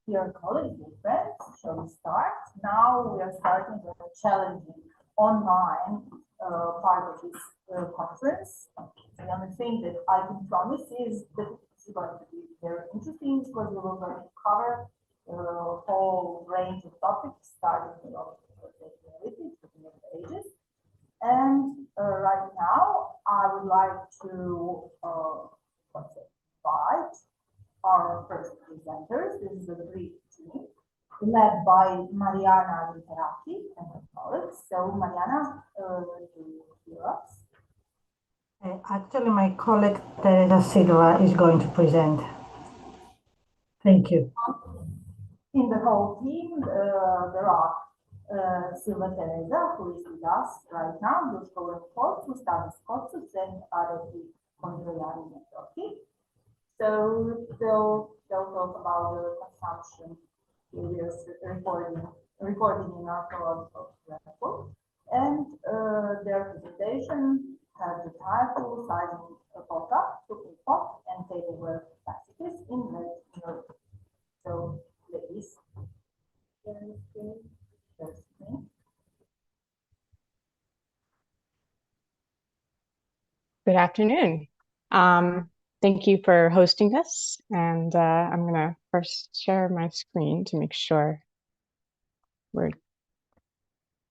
Dear colleagues and friends, shall we start? Now we are starting with a challenging online part of this conference. The only thing that I can promise is that it's going to be very interesting because we will going to cover a whole range of topics, starting with analytics, looking at the ages. And right now, I would like to invite our first presenters. This is a Greek team led by Mariana Literaki and her colleagues. So Mariana, do you hear us? Actually, my colleague Teresa Silva is going to present. Thank you. In the whole team, there are Silva Teresa, who is with us right now, Dushko Kotsu, Stanis Kotsu, and Arati Kondroyani Metoki. So they'll talk about the consumption areas recording in archaeological record, and their presentation has the title Sizing a pot, cooking pot, and tableware capacities in late Europe. So ladies, Good afternoon. Thank you for hosting this, and I'm going to first share my screen to make sure we're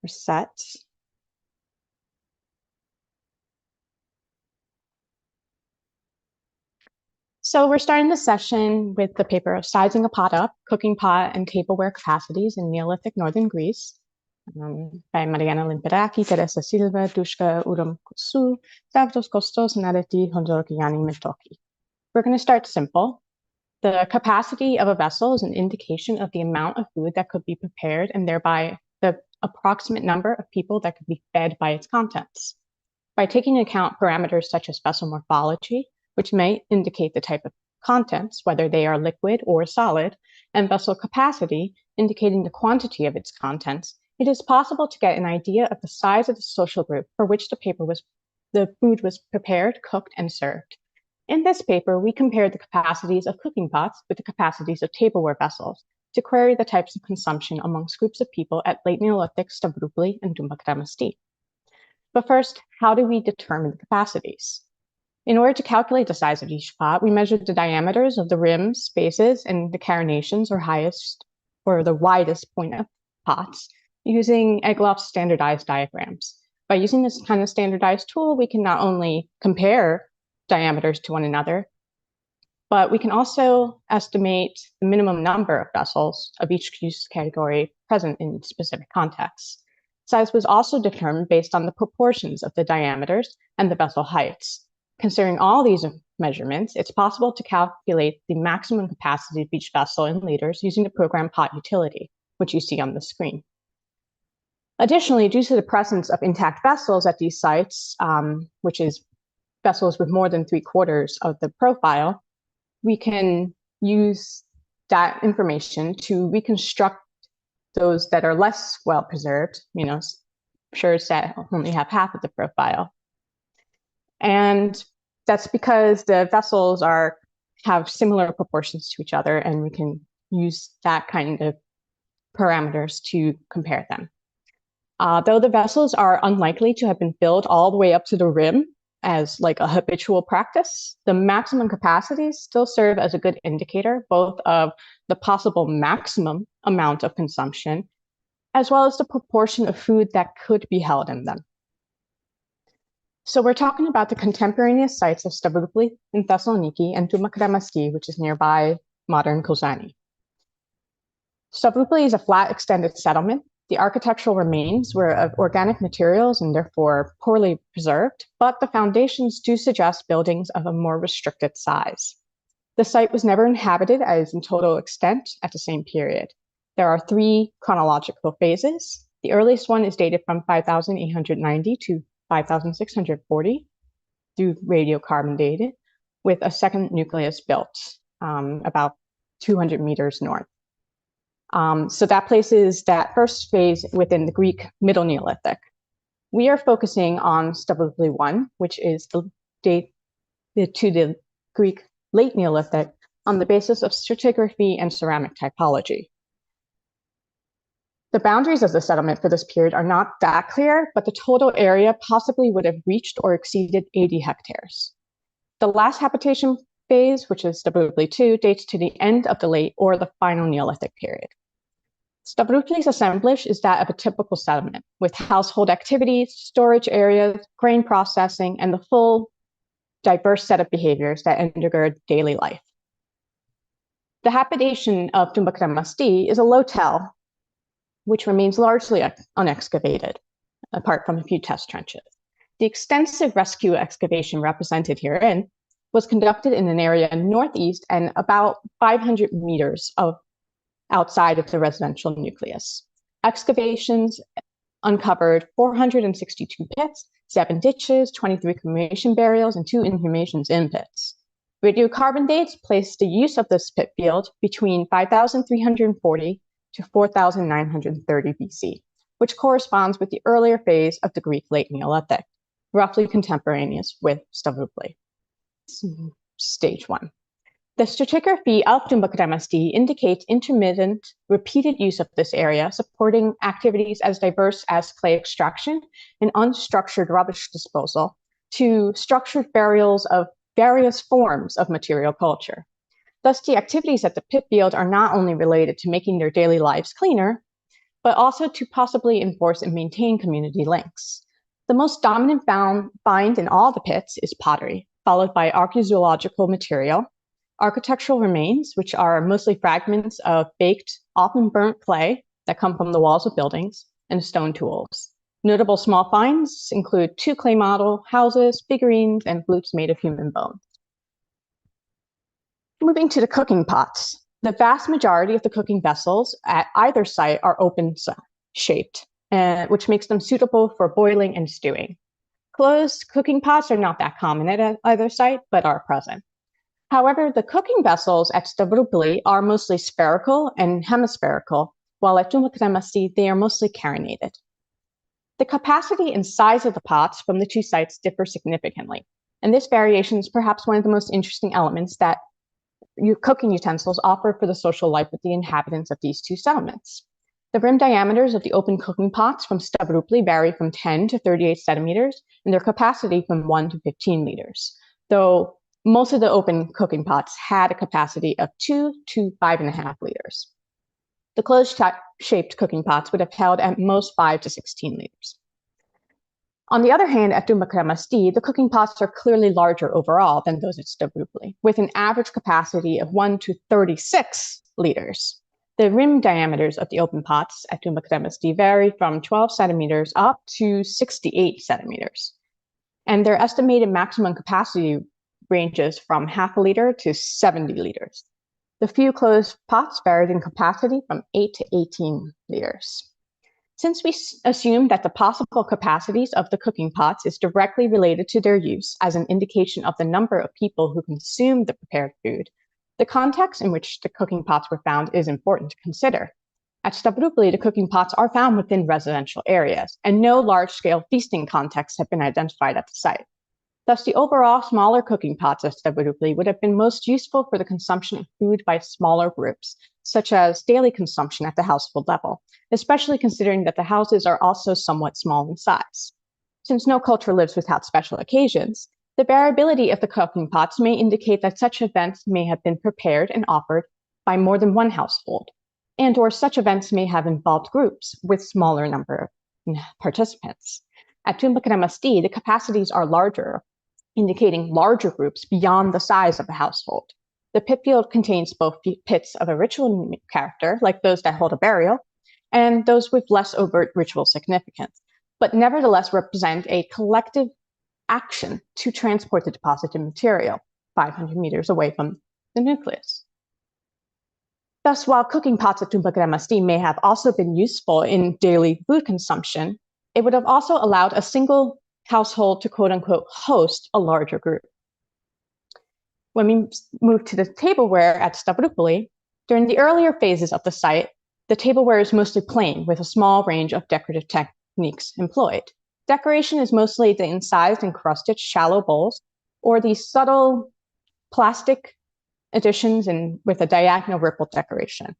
set. So we're starting the session with the paper of Sizing a Pot Up, Cooking Pot and Tableware Capacities in Neolithic Northern Greece by Mariana Literaki, Teresa Silva, Dushka Kotsu, Stavros Kostos, and Areti Hondorokiani Metoki. We're going to start simple. The capacity of a vessel is an indication of the amount of food that could be prepared and thereby the approximate number of people that could be fed by its contents. By taking into account parameters such as vessel morphology, which may indicate the type of contents, whether they are liquid or solid, and vessel capacity, indicating the quantity of its contents, it is possible to get an idea of the size of the social group for which the food was prepared, cooked, and served. In this paper, we compared the capacities of cooking pots with the capacities of tableware vessels to query the types of consumption amongst groups of people at late Neolithic Stavroupoli and Doumbakramasti. But first, how do we determine the capacities? In order to calculate the size of each pot, we measured the diameters of the rims, bases, and the carinations or the widest point of pots using Egloff's standardized diagrams. By using this kind of standardized tool, we can not only compare diameters to one another, but we can also estimate the minimum number of vessels of each use category present in specific contexts. Size was also determined based on the proportions of the diameters and the vessel heights. Considering all these measurements, it's possible to calculate the maximum capacity of each vessel in liters using the program pot utility, which you see on the screen. Additionally, due to the presence of intact vessels at these sites, which is vessels with more than 3/4 of the profile, we can use that information to reconstruct those that are less well preserved, shards that only have half of the profile. And that's because the vessels have similar proportions to each other, and we can use that kind of parameters to compare them. Though the vessels are unlikely to have been filled all the way up to the rim as like a habitual practice, the maximum capacities still serve as a good indicator both of the possible maximum amount of consumption as well as the proportion of food that could be held in them. So we're talking about the contemporaneous sites of Stavroupoli in Thessaloniki and Doumbakramasti, which is nearby modern Kozani. Stavroupoli is a flat extended settlement. The architectural remains were of organic materials and therefore poorly preserved, but the foundations do suggest buildings of a more restricted size. The site was never inhabited as in total extent at the same period. There are 3 chronological phases. The earliest one is dated from 5,890 to 5,640 through radiocarbon dated, with a second nucleus built about 200 meters north. So that places that first phase within the Greek Middle Neolithic. We are focusing on Stavroupoli I, which is the date to the Greek Late Neolithic on the basis of stratigraphy and ceramic typology. The boundaries of the settlement for this period are not that clear, but the total area possibly would have reached or exceeded 80 hectares. The last habitation phase, which is Stavroupoli II, dates to the end of the late or the final Neolithic period. Stavroupoli's assemblage is that of a typical settlement, with household activities, storage areas, grain processing, and the full diverse set of behaviors that undergird daily life. The habitation of Tumbakura Masti is a lotel, which remains largely unexcavated, apart from a few test trenches. The extensive rescue excavation represented herein was conducted in an area northeast and about 500 meters outside of the residential nucleus. Excavations uncovered 462 pits, 7 ditches, 23 cremation burials, and 2 inhumations in pits. Radiocarbon dates placed the use of this pit field between 5,340 to 4,930 BC, which corresponds with the earlier phase of the Greek Late Neolithic, roughly contemporaneous with Stavroupoli. Stage 1. The stratigraphy of Tumbakura Masti indicates intermittent, repeated use of this area, supporting activities as diverse as clay extraction and unstructured rubbish disposal to structured burials of various forms of material culture. Thus, the activities at the pit field are not only related to making their daily lives cleaner, but also to possibly enforce and maintain community links. The most dominant find in all the pits is pottery, followed by archaeological material, architectural remains, which are mostly fragments of baked, often burnt clay that come from the walls of buildings, and stone tools. Notable small finds include 2 clay model houses, figurines, and flutes made of human bone. Moving to the cooking pots, the vast majority of the cooking vessels at either site are open-shaped, which makes them suitable for boiling and stewing. Closed cooking pots are not that common at either site, but are present. However, the cooking vessels at Stavroupoli are mostly spherical and hemispherical, while at Tumbakura Masti they are mostly carinated. The capacity and size of the pots from the 2 sites differ significantly, and this variation is perhaps one of the most interesting elements that cooking utensils offer for the social life of the inhabitants of these 2 settlements. The rim diameters of the open cooking pots from Stavroupoli vary from 10 to 38 centimeters, and their capacity from 1 to 15 liters, though most of the open cooking pots had a capacity of 2 to 5.5 liters. The closed-shaped cooking pots would have held at most 5 to 16 liters. On the other hand, at Tumbakura Masti, the cooking pots are clearly larger overall than those at Stavroupoli, with an average capacity of 1 to 36 liters. The rim diameters of the open pots at Tumbakura Masti vary from 12 centimeters up to 68 centimeters, and their estimated maximum capacity ranges from half a liter to 70 liters. The few closed pots varied in capacity from 8 to 18 liters. Since we assume that the possible capacities of the cooking pots is directly related to their use as an indication of the number of people who consume the prepared food, the context in which the cooking pots were found is important to consider. At Stavroupoli, the cooking pots are found within residential areas, and no large-scale feasting contexts have been identified at the site. Thus, the overall smaller cooking pots at Stavroupoli would have been most useful for the consumption of food by smaller groups, such as daily consumption at the household level, especially considering that the houses are also somewhat small in size. Since no culture lives without special occasions, the variability of the cooking pots may indicate that such events may have been prepared and offered by more than one household, and/or such events may have involved groups with smaller number of participants. At Tumbakura Masti, the capacities are larger, indicating larger groups beyond the size of a household. The pit field contains both pits of a ritual character, like those that hold a burial, and those with less overt ritual significance, but nevertheless represent a collective action to transport the deposited material 500 meters away from the nucleus. Thus, while cooking pots at Tumbakura Masti may have also been useful in daily food consumption, it would have also allowed a single household to quote-unquote host a larger group. When we move to the tableware at Stavroupoli, during the earlier phases of the site, the tableware is mostly plain with a small range of decorative techniques employed. Decoration is mostly the incised and crusted shallow bowls or the subtle plastic additions and with a diagonal ripple decoration.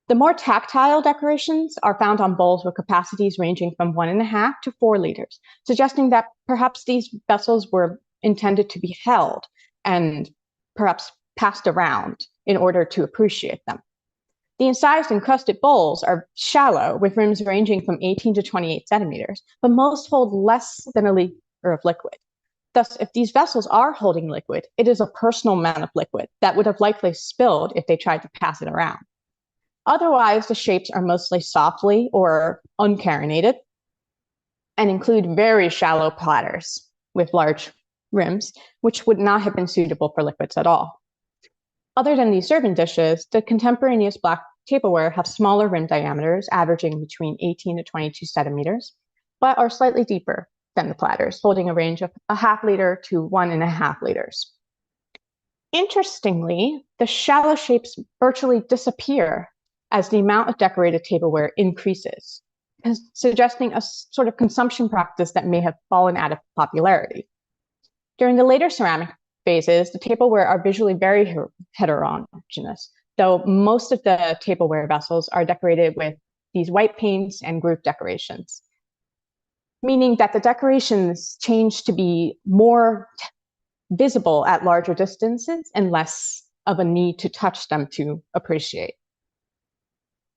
The more tactile decorations are found on bowls with capacities ranging from 1.5 to 4 liters, suggesting that perhaps these vessels were intended to be held and perhaps passed around in order to appreciate them. The incised encrusted bowls are shallow, with rims ranging from 18 to 28 centimeters, but most hold less than a liter of liquid. Thus, if these vessels are holding liquid, it is a personal amount of liquid that would have likely spilled if they tried to pass it around. Otherwise, the shapes are mostly softly or uncarinated and include very shallow platters with large rims, which would not have been suitable for liquids at all. Other than these serving dishes, the contemporaneous black tableware have smaller rim diameters, averaging between 18 to 22 centimeters, but are slightly deeper than the platters, holding a range of 0.5 liter to 1.5 liters. Interestingly, the shallow shapes virtually disappear as the amount of decorated tableware increases, suggesting a sort of consumption practice that may have fallen out of popularity. During the later ceramic phases, the tableware are visually very heterogeneous, though most of the tableware vessels are decorated with these white paints and group decorations, meaning that the decorations change to be more visible at larger distances and less of a need to touch them to appreciate.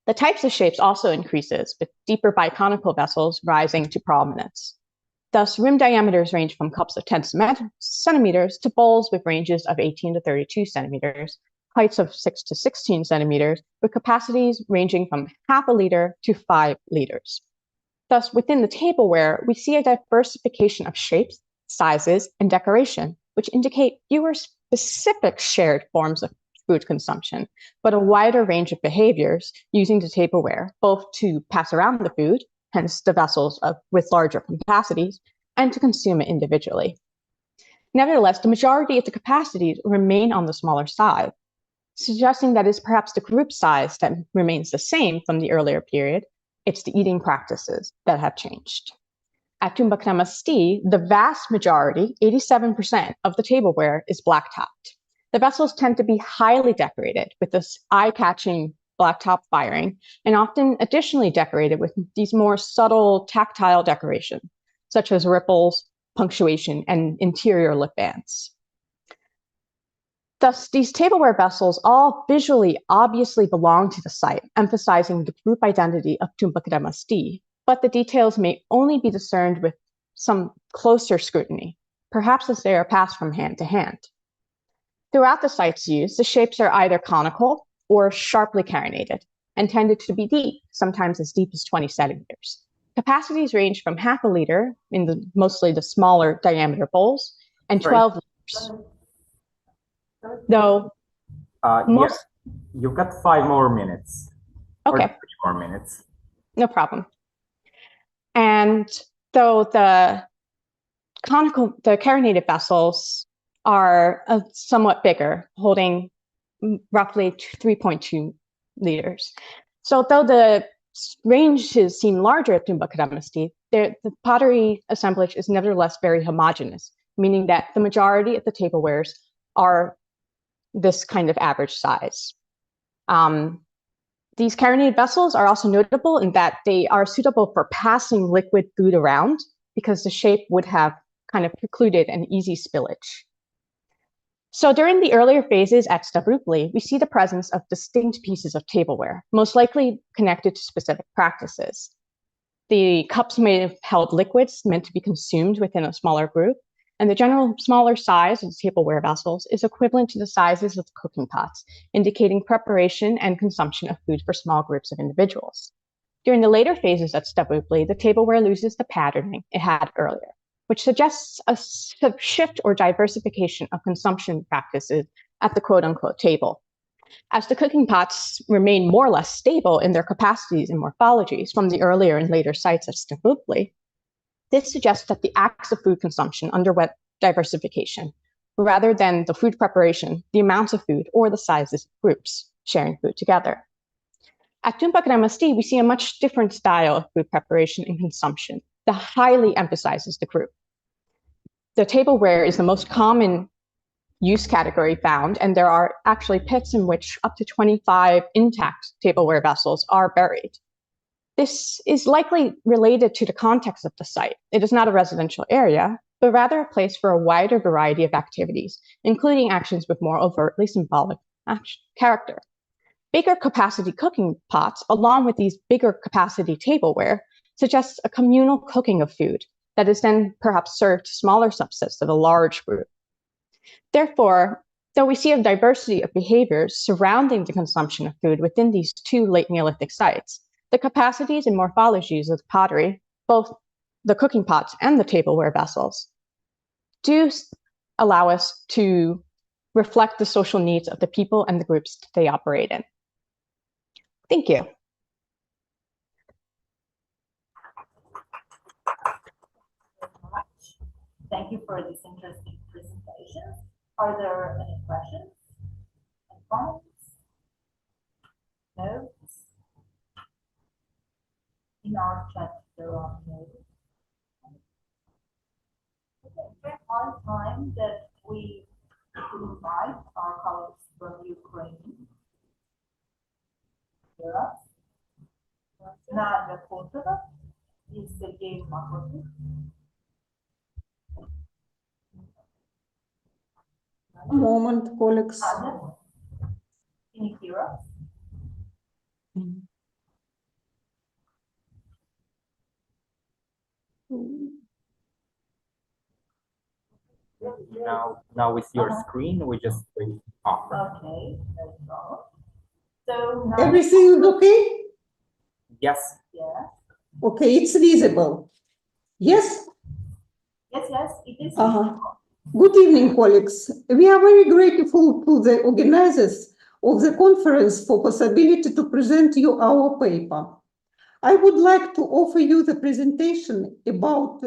The types of shapes also increases, with deeper biconical vessels rising to prominence. Thus, rim diameters range from cups of 10 centimeters to bowls with ranges of 18 to 32 centimeters, heights of 6 to 16 centimeters, with capacities ranging from 0.5 liter to 5 liters. Thus, within the tableware, we see a diversification of shapes, sizes, and decoration, which indicate fewer specific shared forms of food consumption, but a wider range of behaviors using the tableware, both to pass around the food, hence the vessels with larger capacities, and to consume it individually. Nevertheless, the majority of the capacities remain on the smaller side, suggesting that it's perhaps the group size that remains the same from the earlier period. It's the eating practices that have changed. At Tumba Kremasti, the vast majority, 87% of the tableware is black-topped. The vessels tend to be highly decorated with this eye-catching blacktop firing, and often additionally decorated with these more subtle tactile decoration, such as ripples, punctuation, and interior lip bands. Thus, these tableware vessels all visually obviously belong to the site, emphasizing the group identity of Tumba Kremasti, but the details may only be discerned with some closer scrutiny, perhaps as they are passed from hand to hand. Throughout the site's use, the shapes are either conical or sharply carinated and tended to be deep, sometimes as deep as 20 centimeters. Capacities range from 0.5 liter in mostly the smaller diameter bowls and 12 liters. Though yes, you've got 5 more minutes. Okay. Or 3 more minutes. No problem. And though the carinated vessels are somewhat bigger, holding roughly 3.2 liters. So though the ranges seem larger at Tumba Kremasti, the pottery assemblage is nevertheless very homogeneous, meaning that the majority of the tablewares are this kind of average size. These carinated vessels are also notable in that they are suitable for passing liquid food around because the shape would have kind of precluded an easy spillage. So during the earlier phases at Stavroupoli, we see the presence of distinct pieces of tableware, most likely connected to specific practices. The cups may have held liquids meant to be consumed within a smaller group, and the general smaller size of the tableware vessels is equivalent to the sizes of the cooking pots, indicating preparation and consumption of food for small groups of individuals. During the later phases at Stavroupoli, the tableware loses the patterning it had earlier, which suggests a shift or diversification of consumption practices at the quote-unquote table. As the cooking pots remain more or less stable in their capacities and morphologies from the earlier and later sites of Stavroupoli, this suggests that the acts of food consumption underwent diversification, rather than the food preparation, the amounts of food, or the sizes of groups sharing food together. At Tumba Kremasti, we see a much different style of food preparation and consumption that highly emphasizes the group. The tableware is the most common use category found, and there are actually pits in which up to 25 intact tableware vessels are buried. This is likely related to the context of the site. It is not a residential area, but rather a place for a wider variety of activities, including actions with more overtly symbolic character. Bigger capacity cooking pots, along with these bigger capacity tableware, suggests a communal cooking of food that is then perhaps served to smaller subsets of a large group. Therefore, though we see a diversity of behaviors surrounding the consumption of food within these two late Neolithic sites, the capacities and morphologies of the pottery, both the cooking pots and the tableware vessels, do allow us to reflect the social needs of the people and the groups they operate in. Thank you. Thank you for this interesting presentation. Are there any questions and comments? No? In our chat, there are no. Okay, on time that we invite our colleagues from Ukraine. Nadia Kotova and Sergei Makotov. A moment, colleagues. Nadia, can you hear us? Now with your screen, we just wait off. Okay, no problem. So now, Everything is okay? Yes. yeah. Okay, it's visible. Yes? Yes, it is. Good evening, colleagues. We are very grateful to the organizers of the conference for possibility to present you our paper. I would like to offer you the presentation about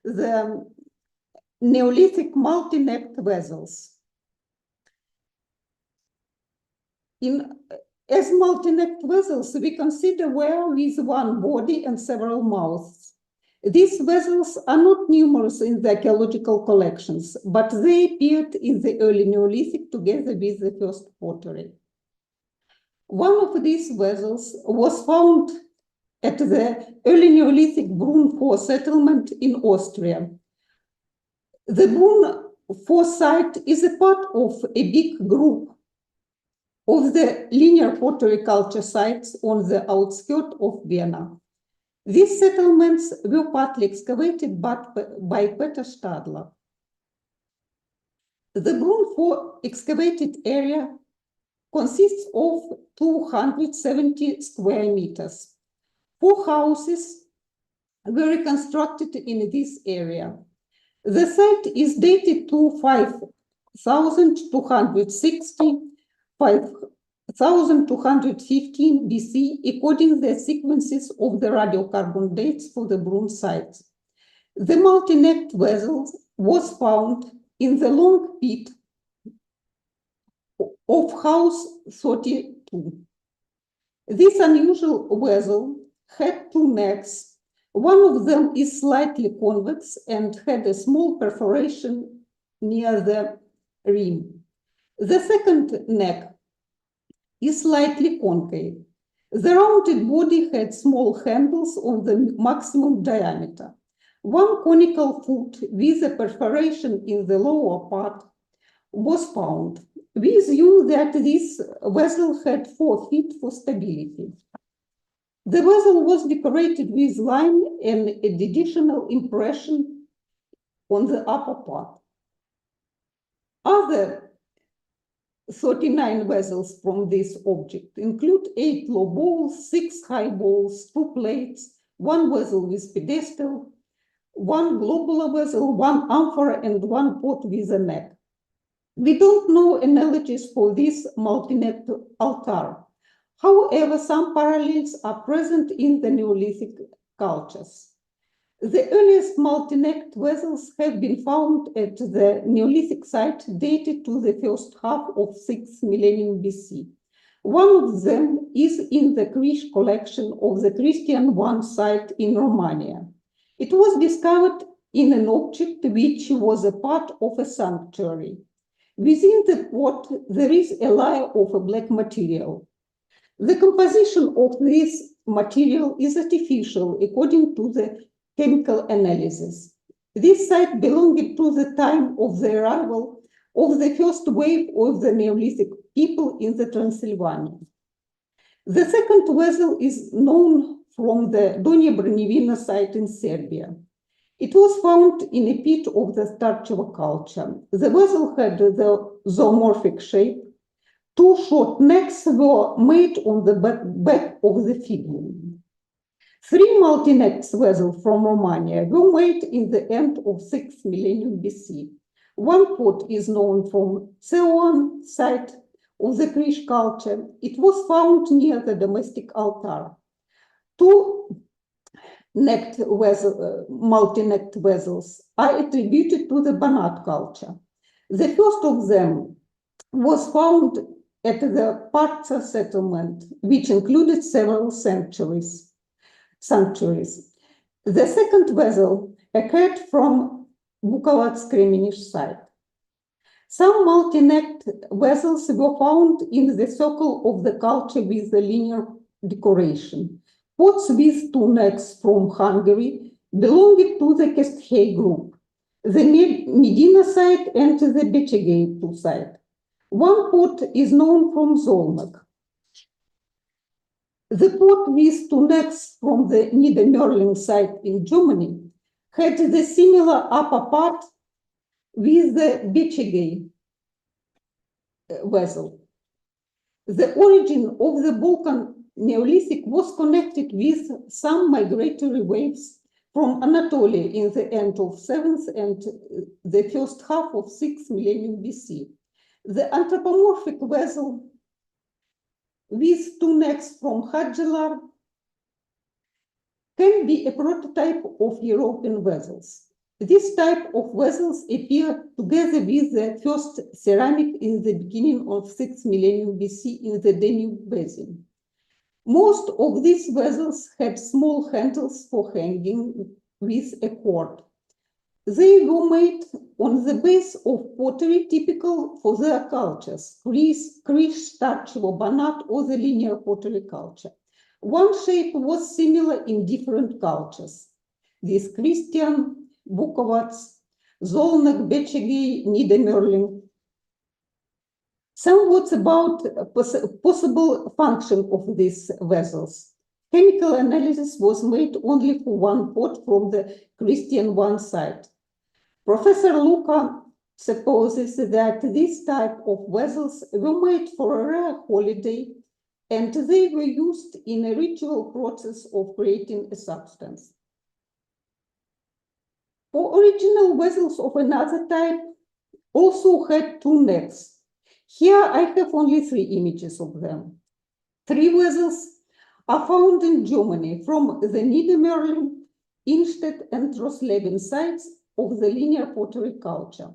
the Neolithic multi-necked vessels. As multi-necked vessels, we consider ware with one body and several mouths. These vessels are not numerous in the archaeological collections, but they appeared in the early Neolithic together with the first pottery. One of these vessels was found at the early Neolithic Brunn 4 settlement in Austria. The Brunn 4 site is a part of a big group of the linear pottery culture sites on the outskirts of Vienna. These settlements were partly excavated by Peter Stadler. The Brunn 4 excavated area consists of 270 square meters. 4 houses were reconstructed in this area. The site is dated to 5260, 5215 BC, according to the sequences of the radiocarbon dates for the Brunn sites. The multi-necked vessel was found in the long pit of house 32. This unusual vessel had 2 necks. One of them is slightly convex and had a small perforation near the rim. The second neck is slightly concave. The rounded body had small handles on the maximum diameter. One conical foot with a perforation in the lower part was found. We assume that this vessel had 4 feet for stability. The vessel was decorated with line and an additional impression on the upper part. Other 39 vessels from this object include 8 low bowls, 6 high bowls, 2 plates, 1 vessel with pedestal, 1 globular vessel, 1 amphora, and 1 pot with a neck. We don't know analogies for this multi-necked altar. However, some parallels are present in the Neolithic cultures. The earliest multi-necked vessels have been found at the Neolithic site dated to the first half of 6th millennium BC. One of them is in the Krish collection of the Christian I site in Romania. It was discovered in an object which was a part of a sanctuary. Within the pot, there is a layer of a black material. The composition of this material is artificial according to the chemical analysis. This site belonged to the time of the arrival of the first wave of the Neolithic people in the Transylvania. The second vessel is known from the Donja Brnjevina site in Serbia. It was found in a pit of the Starčeva culture. The vessel had the zoomorphic shape. Two short necks were made on the back of the figure. Three multi-necked vessels from Romania were made in the end of 6th millennium BC. One pot is known from Ceoan site of the Krish culture. It was found near the domestic altar. Two multi-necked vessels are attributed to the Banat culture. The first of them was found at the Partsa settlement, which included several sanctuaries. The second vessel occurred from Bukovac-Kremenish site. Some multi-necked vessels were found in the circle of the culture with the linear decoration. Pots with two necks from Hungary belonged to the Kesthei group, the Medina site and the Becegei site. One pot is known from Zolnok. The pot with two necks from the Niedermörling site in Germany had the similar upper part with the Becegei vessel. The origin of the Balkan Neolithic was connected with some migratory waves from Anatolia in the end of 7th and the first half of 6th millennium BC. The anthropomorphic vessel with two necks from Hadjilar can be a prototype of European vessels. This type of vessels appear together with the first ceramic in the beginning of 6th millennium BC in the Danube basin. Most of these vessels had small handles for hanging with a cord. They were made on the base of pottery typical for their cultures, Krish, Starčevo, Banat, or the linear pottery culture. One shape was similar in different cultures. This Christian, Bukovac, Zolnok, Becegei, Niedermörling. Some words about possible function of these vessels. Chemical analysis was made only for one pot from the Christian one site. Professor Luca supposes that this type of vessels were made for a rare holiday and they were used in a ritual process of creating a substance. For original vessels of another type also had two necks. Here I have only 3 images of them. 3 vessels are found in Germany from the Niedermörling, Innstedt, and Rosleben sites of the linear pottery culture.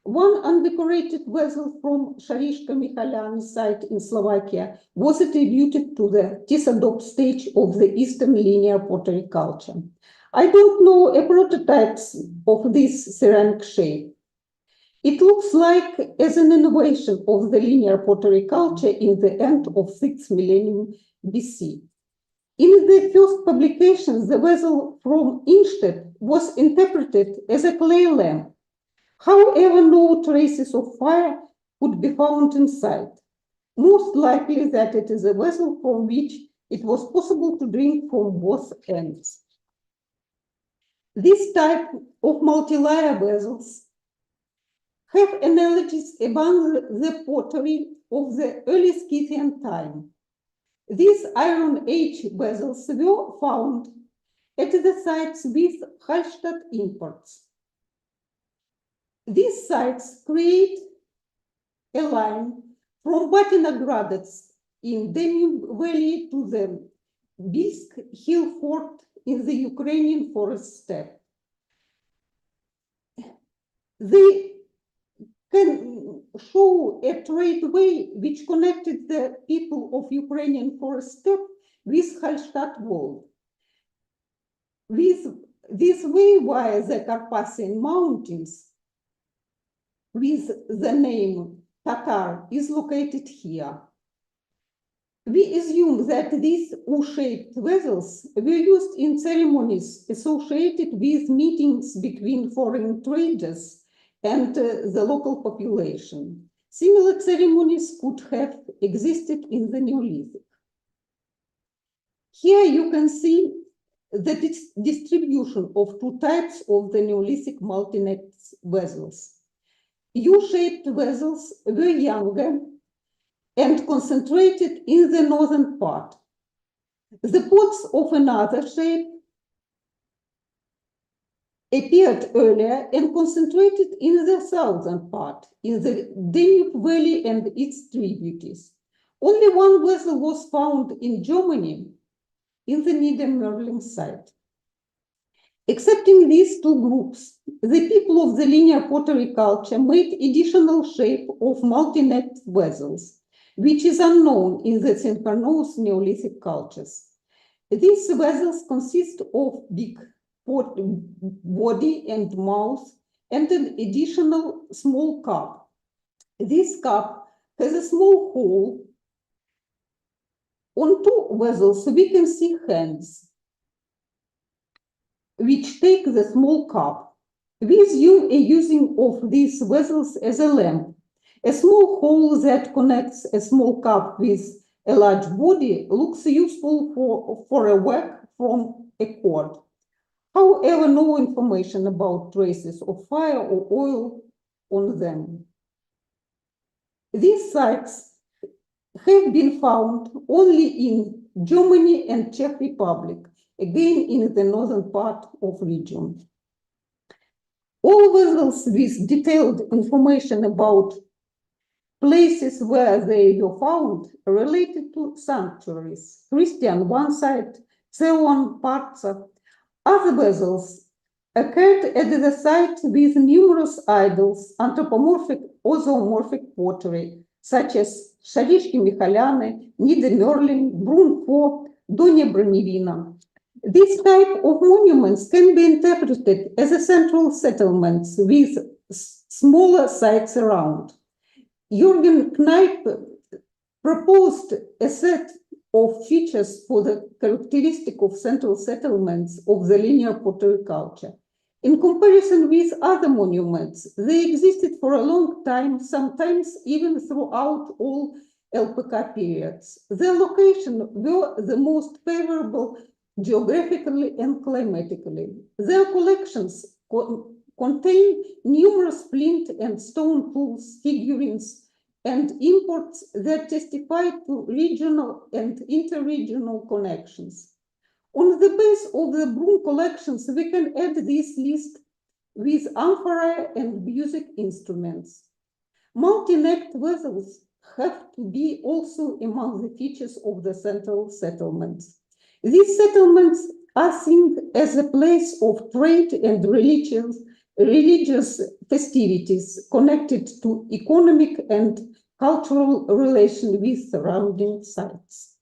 One undecorated vessel from Šariška Mihaljani site in Slovakia was attributed to the Tisadop stage of the Eastern linear pottery culture. I don't know a prototype of this ceramic shape. It looks like as an innovation of the linear pottery culture in the end of 6th millennium BC. In the first publications, the vessel from Innstedt was interpreted as a clay lamp. However, no traces of fire could be found inside. Most likely that it is a vessel from which it was possible to drink from both ends. This type of multi-layer vessels have analogies among the pottery of the early Scythian time. These Iron Age vessels were found at the sites with Hallstatt imports. These sites create a line from Batinogradets in Danube Valley to the Bisk Hill Fort in the Ukrainian forest steppe. They can show a trade way which connected the people of Ukrainian forest steppe with Hallstatt world. With this way via the Carpathian Mountains, with the name Tatar is located here. We assume that these U-shaped vessels were used in ceremonies associated with meetings between foreign traders and the local population. Similar ceremonies could have existed in the Neolithic. Here you can see the distribution of two types of the Neolithic multi-net vessels. U-shaped vessels were younger and concentrated in the northern part. The pots of another shape appeared earlier and concentrated in the southern part, in the Danube Valley and its tributaries. Only one vessel was found in Germany, in the Niedermörling site. Excepting these two groups, the people of the linear pottery culture made additional shape of multi-net vessels, which is unknown in the synchronous Neolithic cultures. These vessels consist of big body and mouth and an additional small cup. This cup has a small hole. On two vessels, we can see hands, which take the small cup. We assume a using of these vessels as a lamp. A small hole that connects a small cup with a large body looks useful for a wick from a cord. However, no information about traces of fire or oil on them. These sites have been found only in Germany and Czech Republic, again in the northern part of region. All vessels with detailed information about places where they were found related to sanctuaries. Christian, one site, Zeon, Parza. Other vessels occurred at the site with numerous idols, anthropomorphic or zoomorphic pottery, such as Шаришки Михаляны, Niedermörling, Brunn 4, Donia Bronivina. This type of monuments can be interpreted as a central settlements with smaller sites around. Jürgen Kneip proposed a set of features for the characteristic of central settlements of the linear pottery culture. In comparison with other monuments, they existed for a long time, sometimes even throughout all LPK periods. Their location were the most favorable geographically and climatically. Their collections contain numerous flint and stone tools, figurines, and imports that testify to regional and interregional connections. On the base of the Brunn collections, we can add this list with amphora and music instruments. Multi-necked vessels have to be also among the features of the central settlements. These settlements are seen as a place of trade and religious festivities connected to economic and cultural relations with surrounding sites.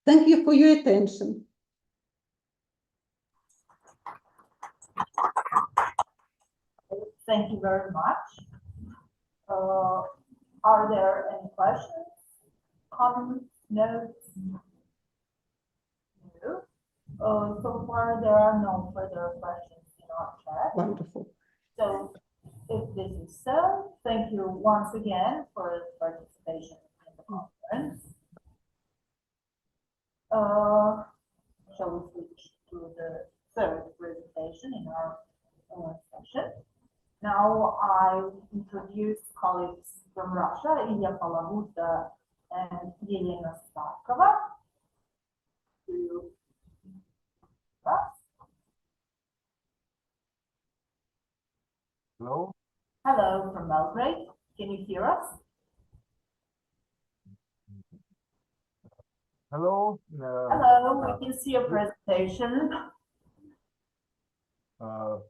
Thank you for your attention. Thank you very much. Are there any questions, comments, notes? No. So far, there are no further questions in our chat. Wonderful. So if this is so, thank you once again for participation in the conference. Shall we switch to the third presentation in our session? Now I introduce colleagues from Russia, Ilya Palavuta and Yelena Starkova. Hello. Hello from Belgrade. Can you hear us? Hello. Hello, we can see your presentation.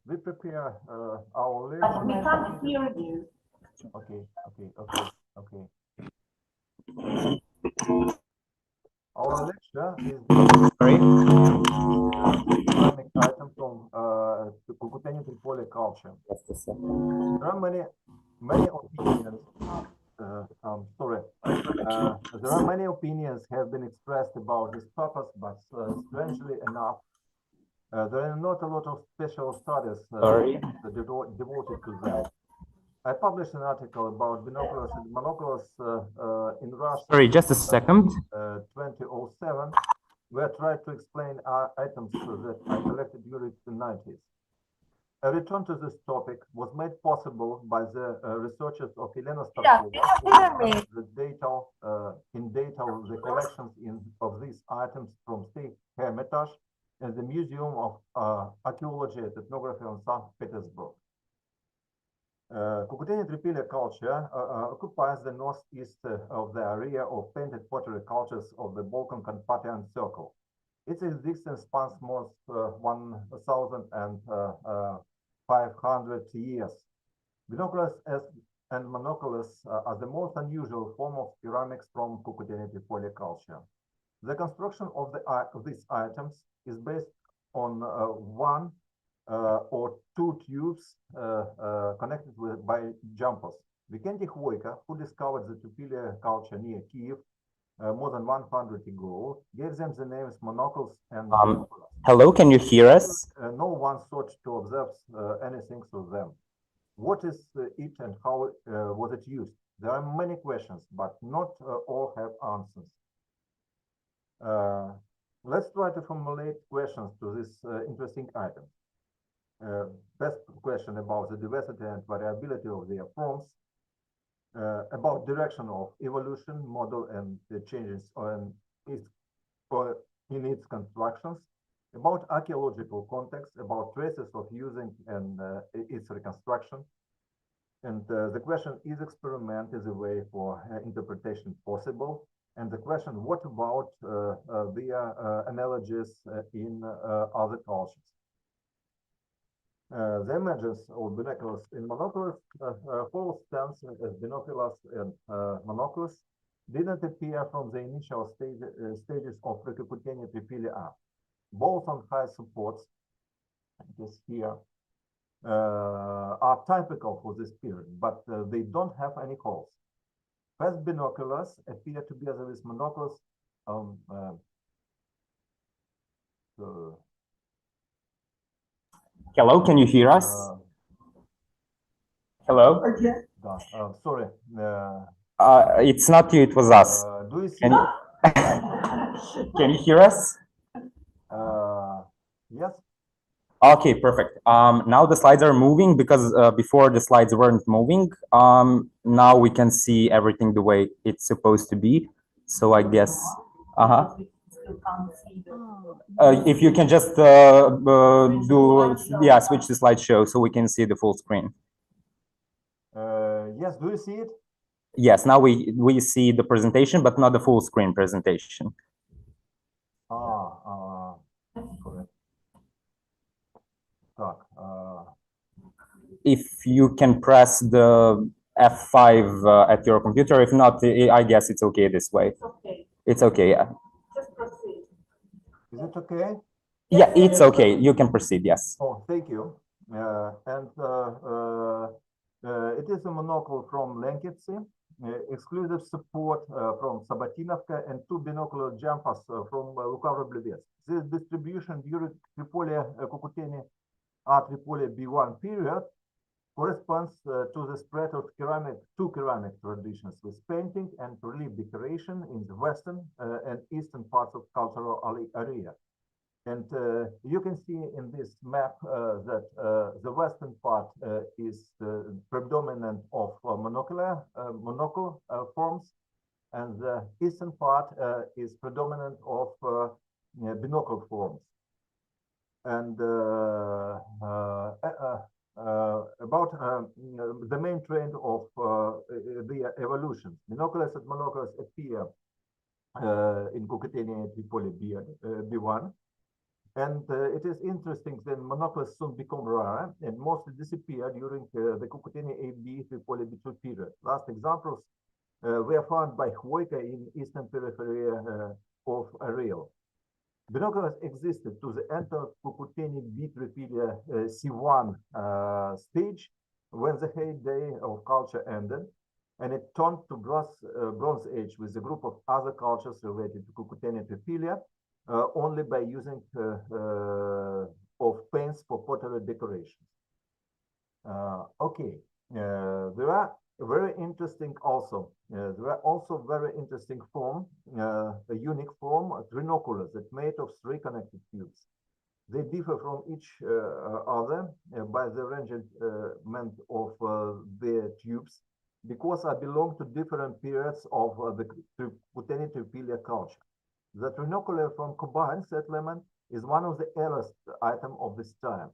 We prepare our But we lesson. can't hear you. Okay. Our lecture is item from Cucuteni Tripoli culture. Just a second. There are many many opinions. There are many opinions have been expressed about this purpose, but strangely enough, there are not a lot of special studies devoted to them. I published an article about binoculars and monoculars in Russia. Sorry, just a second. 2007, where I tried to explain items that I collected during the 90s. A return to this topic was made possible by the researchers of Elena Starkova, in detail the collections of these items from State Hermitage and the Museum of Archaeology and Ethnography in St. Petersburg. Cucuteni Tripilia culture occupies the northeast of the area of painted pottery cultures of the Balkan Carpathian Circle. Its existence spans more 1,500 years. Binoculars and monoculars are the most unusual form of ceramics from Cucuteni Tripilia culture. The construction of these items is based on one or two tubes connected by jumpers. Vikenty Khoika, who discovered the Tripilia culture near Kiev more than 100 ago, gave them the names monoculars and binoculars. Hello, can you hear us? No one sought to observe anything through them. What is it and how was it used? There are many questions, but not all have answers. Let's try to formulate questions to this interesting item. Best question about the diversity and variability of their forms, about direction of evolution, model and the changes in its constructions, about archaeological context, about traces of using and its reconstruction. And the question, is experiment is a way for interpretation possible? And the question, what about their analogies in other cultures? The images of binoculars in monoculars, false stance as binoculars and monoculars didn't appear from the initial stages of Cucuteni Tripilia, both on high supports, this here, are typical for this period, but they don't have any holes. First binoculars appear together with monoculars. Hello, can you hear us? Hello? Sorry. It's not you, it was us. Do you see? Can you hear us? Yes. Okay, perfect. Now the slides are moving because before the slides weren't moving. Now we can see everything the way it's supposed to be. So I guess, if you can just switch to slideshow so we can see the full screen. Yes, do you see it? Yes, now we see the presentation, but not the full screen presentation. Correct. If you can press the F5 at your computer, if not, I guess it's okay this way. It's okay. It's okay, yeah. Just proceed. Is it okay? Yeah, it's okay. You can proceed, yes. Oh, thank you. It is a monocle from Lenkivtsi, exclusive support from Sabatynovka, and two binocular jumpers from Lukavro-Blevets. This distribution during Tripolia Cucuteni Tripolia B1 period corresponds to the spread of two ceramic traditions with painting and relief decoration in the western and eastern parts of cultural area. And you can see in this map that the western part is predominant of monocle forms, and the eastern part is predominant of binocle forms. And about the main trend of the evolution. Binoculars and monoculars appear in Cucuteni Tripolia B1. And it is interesting that monoculars soon become rare and mostly disappear during the Cucuteni AB Tripolia B2 period. Last examples were found by Khoika in eastern periphery of Ariel. Binoculars existed to the end of Cucuteni B Tripilia C1 stage when the heyday of culture ended, and it turned to Bronze Age with a group of other cultures related to Cucuteni Triphylia, only by using of paints for pottery decorations. Okay, there are very interesting also. There are also very interesting form, a unique form, trinoculars that made of 3 connected tubes. They differ from each other by the arrangement of the tubes because I belong to different periods of the Cucuteni Triphylia culture. The trinocular from Kuban settlement is one of the earliest items of this time.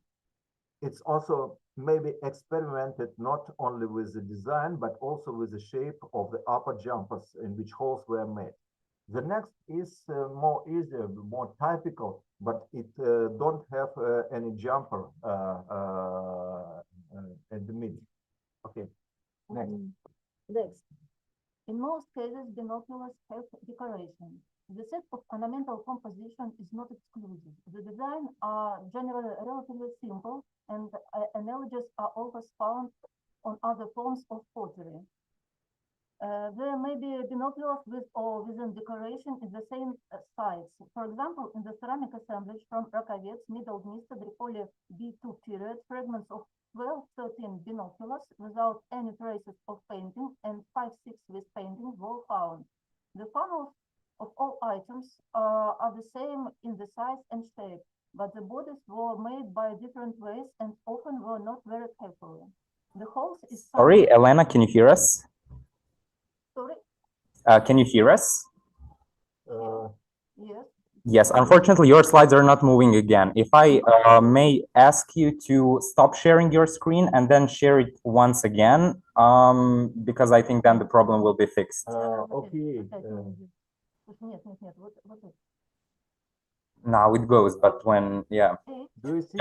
It's also maybe experimented not only with the design, but also with the shape of the upper jumpers in which holes were made. The next is more easier, more typical, but it don't have any jumper at the middle. Okay, next. Next. In most cases, binoculars have decoration. The set of ornamental composition is not exclusive. The design are generally relatively simple, and analogies are always found on other forms of pottery. There may be binoculars with or within decoration in the same size. For example, in the ceramic assemblage from Rakovets, Middle Dniester, Tripoli B2 period, fragments of 12-13 binoculars without any traces of painting and 5-6 with painting were found. The funnels of all items are the same in the size and shape, but the bodies were made by different ways and often were not very carefully. The holes is Sorry, Elena, can you hear us? Sorry? Can you hear us? Yes. Yes, unfortunately, your slides are not moving again. If I may ask you to stop sharing your screen and then share it once again, because I think then the problem will be fixed. Okay. Now it goes, but when, yeah. Do you see?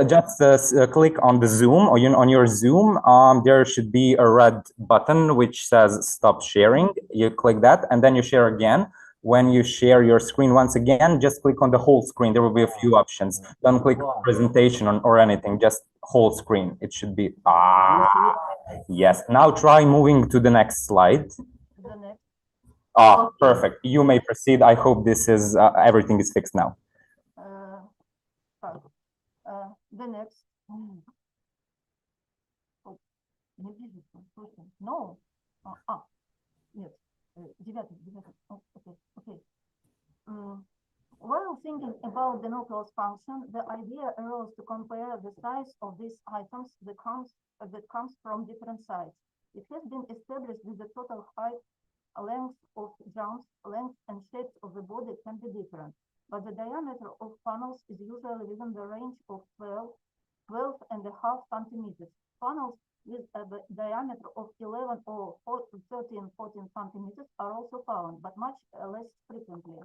Just click on the Zoom or on your Zoom. There should be a red button which says stop sharing. You click that and then you share again. When you share your screen once again, just click on the whole screen. There will be a few options. Don't click presentation or anything, just whole screen. It should be, yes. Now try moving to the next slide. The next. Okay. Perfect. You may proceed. I hope this is, everything is fixed now. The next. No. Yes. Okay. While thinking about the binoculars function, the idea arose to compare the size of these items that comes from different sides. It has been established that the total height, length of jumps, length and shapes of the body can be different, but the diameter of funnels is usually within the range of 12.5 centimeters. Funnels with a diameter of 11 or 13, 14 centimeters are also found, but much less frequently.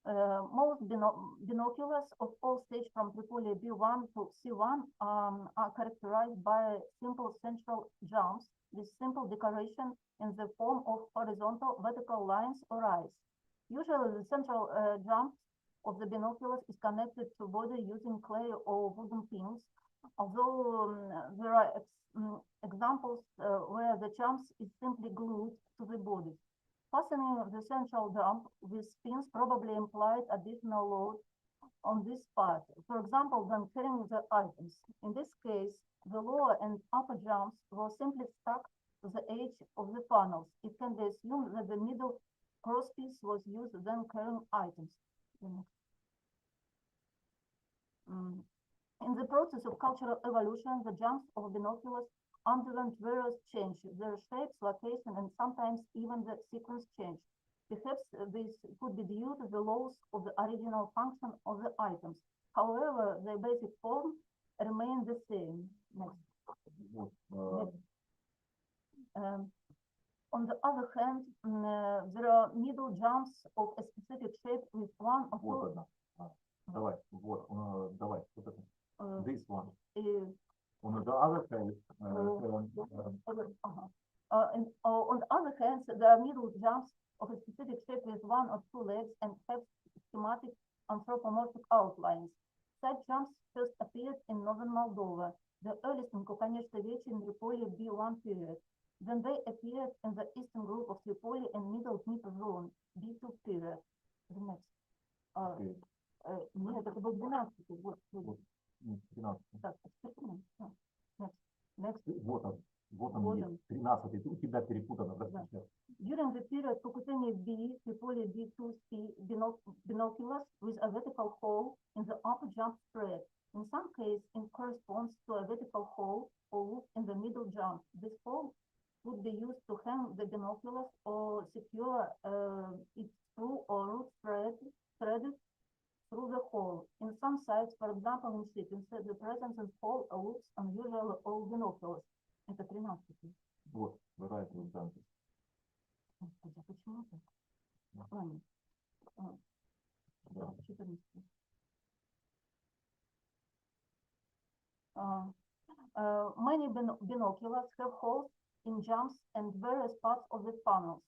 Most binoculars of all stages from Tripoli B1 to C1 are characterized by simple central jumps with simple decoration in the form of horizontal, vertical lines or eyes. Usually the central jump of the binoculars is connected to body using clay or wooden pins, although there are examples where the jumps is simply glued to the body. Fastening the central jump with pins probably implied additional load on this part, for example, when carrying the items. In this case, the lower and upper jumps were simply stuck to the edge of the funnels. It can be assumed that the middle crosspiece was used when carrying items. In the process of cultural evolution, the jumps of binoculars underwent various changes, their shapes, location, and sometimes even the sequence change. Perhaps this could be due to the laws of the original function of the items. However, their basic form remained the same. Next. On the other hand, there are middle jumps of a specific shape with one or two. This one. On the other hand, on the other hand, there are middle jumps of a specific shape with one or two legs and have schematic anthropomorphic outlines. Such jumps first appeared in northern Moldova. The earliest in Kokaneshta-Vechi in Tripoli B1 period. Then they appeared in the eastern group of Tripoli and middle Dnieper zone B2 period. The next. Нет, это был 12-й. Вот. 13. Так, next. Вот он, Вот есть, он. 13. У тебя перепутано. Да. During the period Kokuteni B, Tripoli B2C binoculars with a vertical hole in the upper jump spread. In some cases, it corresponds to a vertical hole or loop in the middle jump. This hole would be used to hang the binoculars or secure its screw or root threaded through the hole. In some sites, for example, in shipping, the presence of hole or loops unusually old binoculars. Это 13. Вот, right, вот. Господи, почему так? Ладно. 14. Many binoculars have holes in jumps and various parts of the funnels.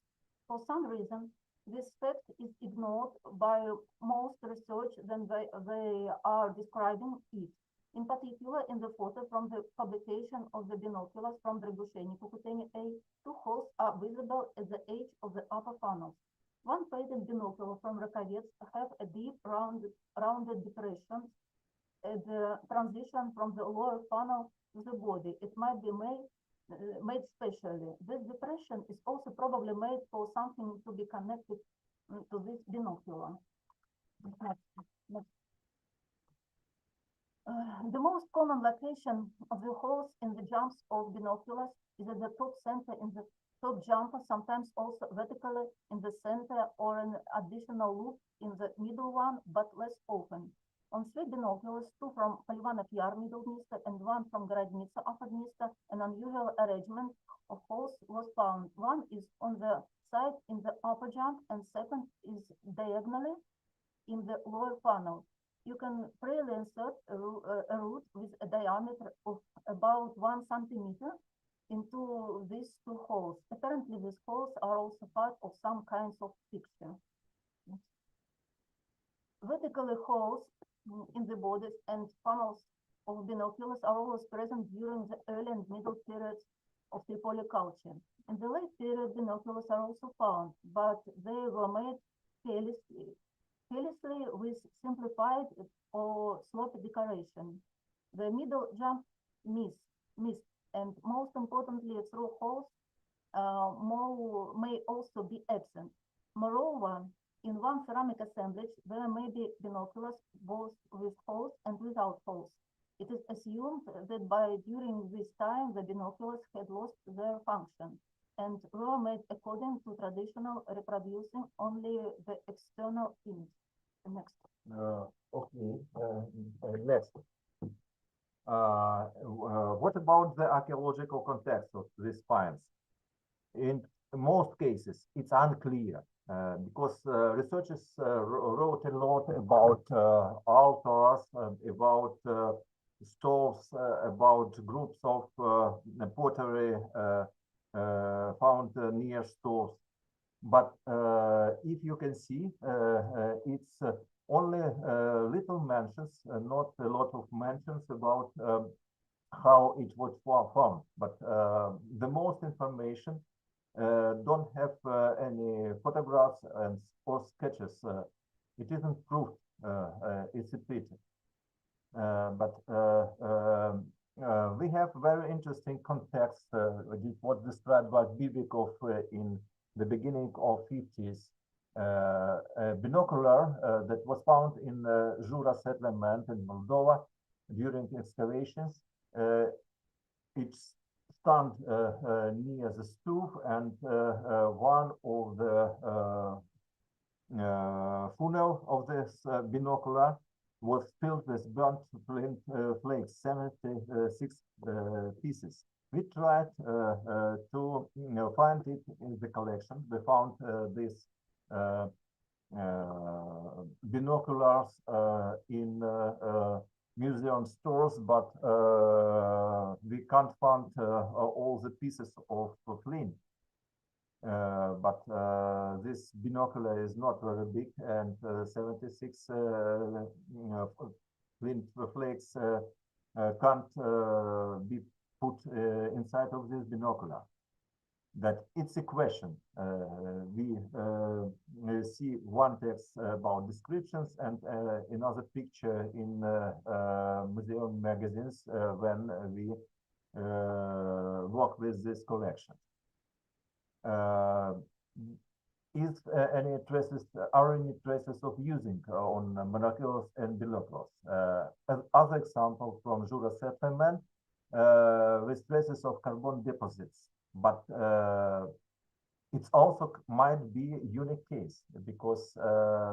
For some reason, this fact is ignored by most research when they are describing it. In particular, in the photo from the publication of the binoculars from Dragushenyi Kokuteni A, two holes are visible at the edge of the upper funnels. One painted binocular from Rakovets have a deep rounded depression at the transition from the lower funnel to the body. It might be made specially. This depression is also probably made for something to be connected to this binocular. Next. The most common location of the holes in the jumps of binoculars is at the top center in the top jumper, sometimes also vertically in the center or an additional loop in the middle one, but less often. On 3 binoculars, 2 from Polivanov Yar Middle Dniester and 1 from Gorodnitsa Upper Dniester, an unusual arrangement of holes was found. One is on the side in the upper jump and second is diagonally in the lower funnel. You can freely insert a root with a diameter of about 1 centimeter into these 2 holes. Apparently, these holes are also part of some kinds of fixture. Vertically holes in the bodies and funnels of binoculars are always present during the early and middle periods of Tripoli culture. In the late period, binoculars are also found, but they were made carelessly with simplified or sloppy decoration. The middle jump missed, and most importantly, through holes may also be absent. Moreover, in one ceramic assemblage, there may be binoculars both with holes and without holes. It is assumed that during this time, the binoculars had lost their function and were made according to traditional, reproducing only the external image. Next. Next. What about the archaeological context of these finds? In most cases, it's unclear because researchers wrote a lot about altars, about stoves, about groups of pottery found near stoves. But if you can see, it's only little mentions, not a lot of mentions about how it was found. But the most information don't have any photographs or sketches. It isn't proof. It's a pity. But we have very interesting context. It was described by Bibikov in the beginning of 50s. A binocular that was found in Jura settlement in Moldova during excavations. It stand near the stove, and one of the funnel of this binocular was filled with burnt flint flakes, 76 pieces. We tried to find it in the collection. We found these binoculars in museum stores, but we can't find all the pieces of flint. But this binocular is not very big, and 76 flint flakes can't be put inside of this binocular. That it's a question. We see one text about descriptions and another picture in museum magazines when we work with this collection. Are any traces of using on monoculars and binoculars? Other example from Jura settlement with traces of carbon deposits, but it also might be a unique case because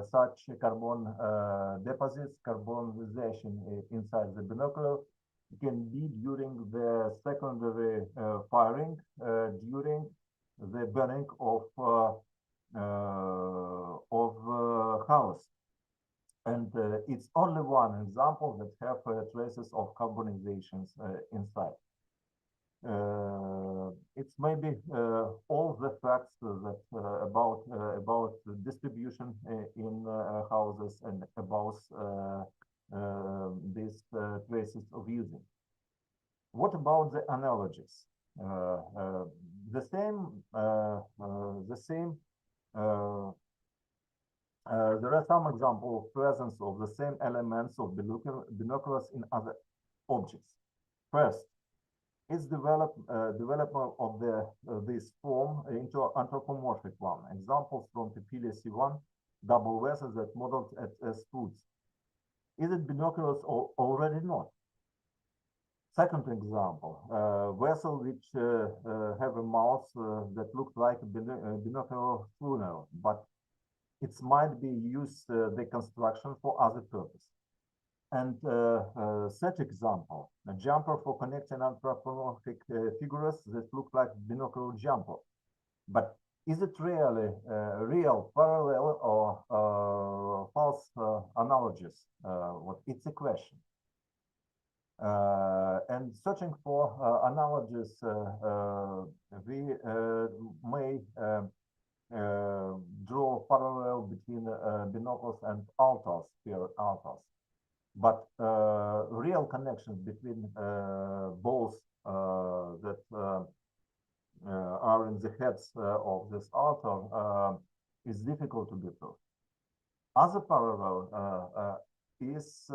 such carbon deposits, carbonization inside the binocular can be during the secondary firing, during the burning of house. And it's only one example that have traces of carbonizations inside. It's maybe all the facts that about distribution in houses and about these traces of using. What about the analogies? The same. There are some examples of presence of the same elements of binoculars in other objects. First, it's development of this form into anthropomorphic one. Examples from Pepilia C1 double vessels that modeled as foods. Is it binoculars or already not? Second example, vessel which have a mouth that looks like a binocular funnel, but it might be used the construction for other purpose. And third example, a jumper for connecting anthropomorphic figures that look like binocular jumper. But is it really real, parallel, or false analogies? It's a question. And searching for analogies, we may draw parallel between binoculars and altars, sphere altars. But real connections between balls that are in the heads of this altar is difficult to be proved. Other parallel is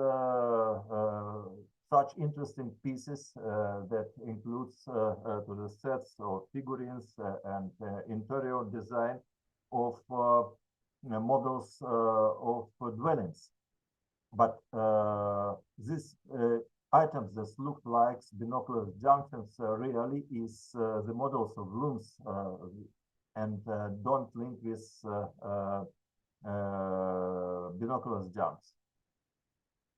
such interesting pieces that includes to the sets of figurines and interior design of models of dwellings. But these items that look like binocular junctions really is the models of looms and don't link with binocular junks.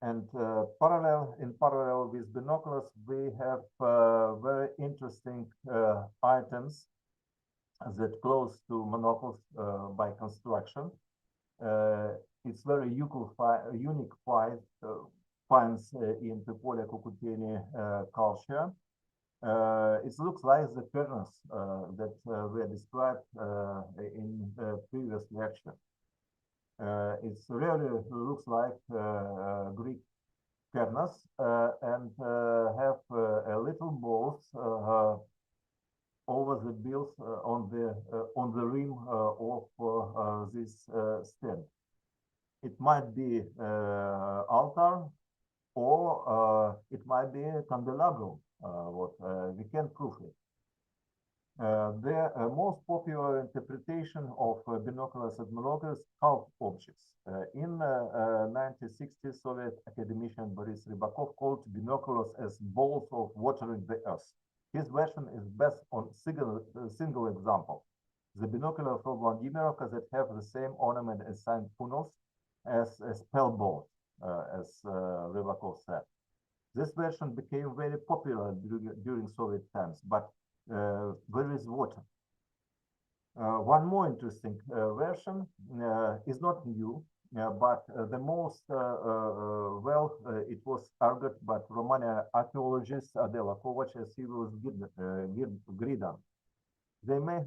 And in parallel with binoculars, we have very interesting items that close to monoculars by construction. It's very unique finds in Pepolia Cucuteni culture. It looks like the furnace that were described in the previous lecture. It really looks like Greek furnace and have a little balls over the bills on the rim of this stand. It might be altar, or it might be a candelabrum. We can prove it. The most popular interpretation of binoculars and monoculars half objects. In 1960s, Soviet academician Boris Rybakov called binoculars as balls of watering the earth. His version is based on single example. The binocular from Vladimirovka that have the same ornament as sign funnels as spell balls, as Rybakov said. This version became very popular during Soviet times, but where is water? One more interesting version is not new, but the most it was argued by Romanian archaeologist Adela Kovac as he was Gridan. They made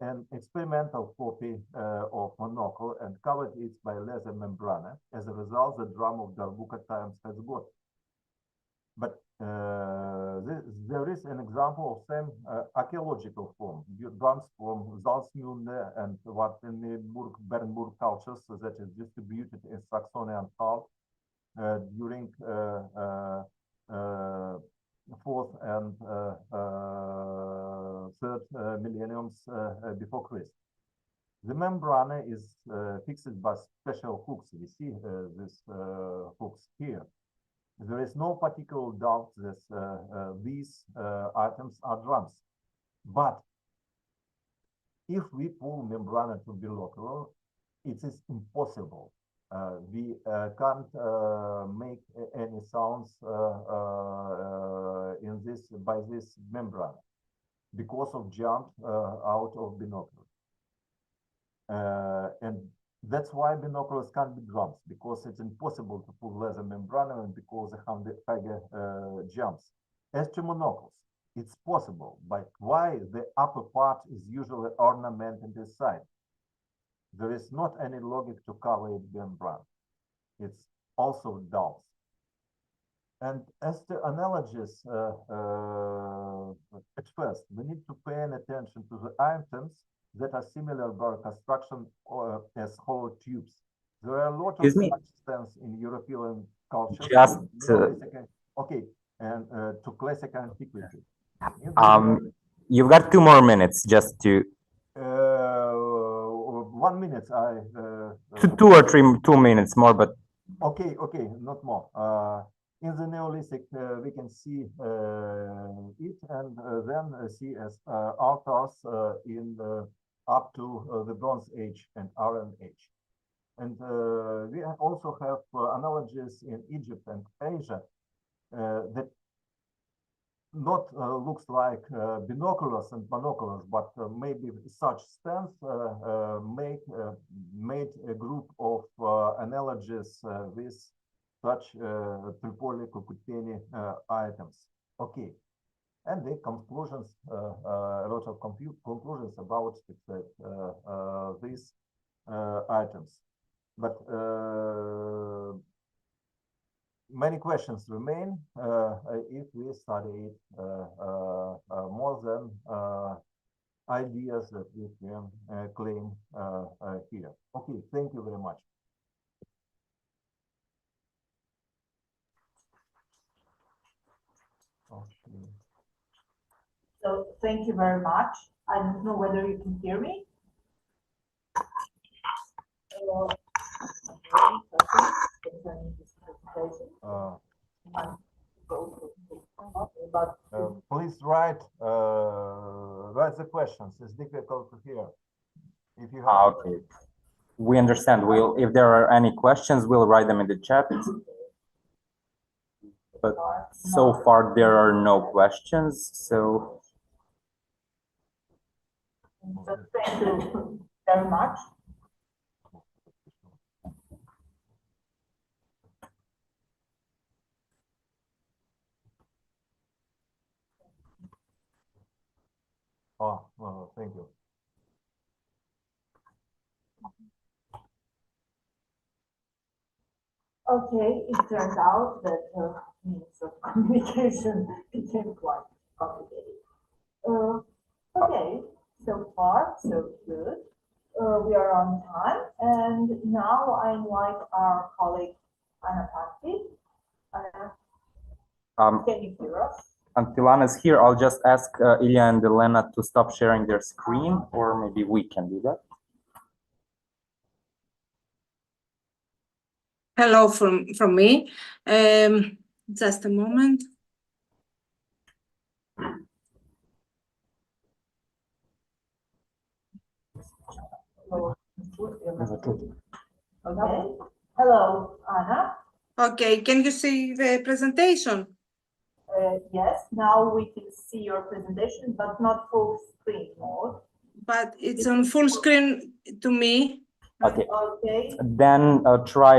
an experimental copy of Monocle and covered it by laser membrane. As a result, the drum of Darbuka times has got. But there is an example of same archaeological form, drums from Salzmünde and Wartenburg, Bernburg cultures that is distributed in Saxony and Pfalz during 4th and 3rd millenniums before Christ. The membrane is fixed by special hooks. We see these hooks here. There is no particular doubt that these items are drums. But if we pull membrane to binocular, it is impossible. We can't make any sounds by this membrane because of jump out of binocular. And that's why binoculars can't be drums, because it's impossible to pull laser membrane and because they have the higher jumps. As to monocles, it's possible, but why the upper part is usually ornamented inside? There is not any logic to cover it membrane. It's also doubts. And as to analogies, at first, we need to pay attention to the items that are similar by construction as hollow tubes. There are a lot of such stands in European culture. Just okay, and to classical antiquity. You've got 2 more minutes just to 1 minute. 2 or 2 minutes more, but okay, not more. In the Neolithic, we can see it and then see as altars in up to the Bronze Age and Iron Age. And we also have analogies in Egypt and Asia that not looks like binoculars and monoculars, but maybe such stands made a group of analogies with such Tripoli Cucuteni items. Okay, and the conclusions, a lot of conclusions about these items, but many questions remain if we study it more than ideas that we can claim here. Okay, thank you very much. Okay. So thank you very much. I don't know whether you can hear me. Please write the questions. It's difficult to hear. If you have okay, we understand. If there are any questions, we'll write them in the chat. But so far there are no questions. So thank you very much. Thank you. Okay, it turned out that means of communication became quite complicated. Okay, so far so good. We are on time, and now I invite our colleague Anna Patti. Can you hear us? Until Anna's here, I'll just ask Ilya and Elena to stop sharing their screen, or maybe we can do that. Hello from me. Just a moment. Okay. Hello, Anna. Okay, can you see the presentation? Yes, now we can see your presentation, but not full screen mode. But it's on full screen to me. Okay. Okay. Then try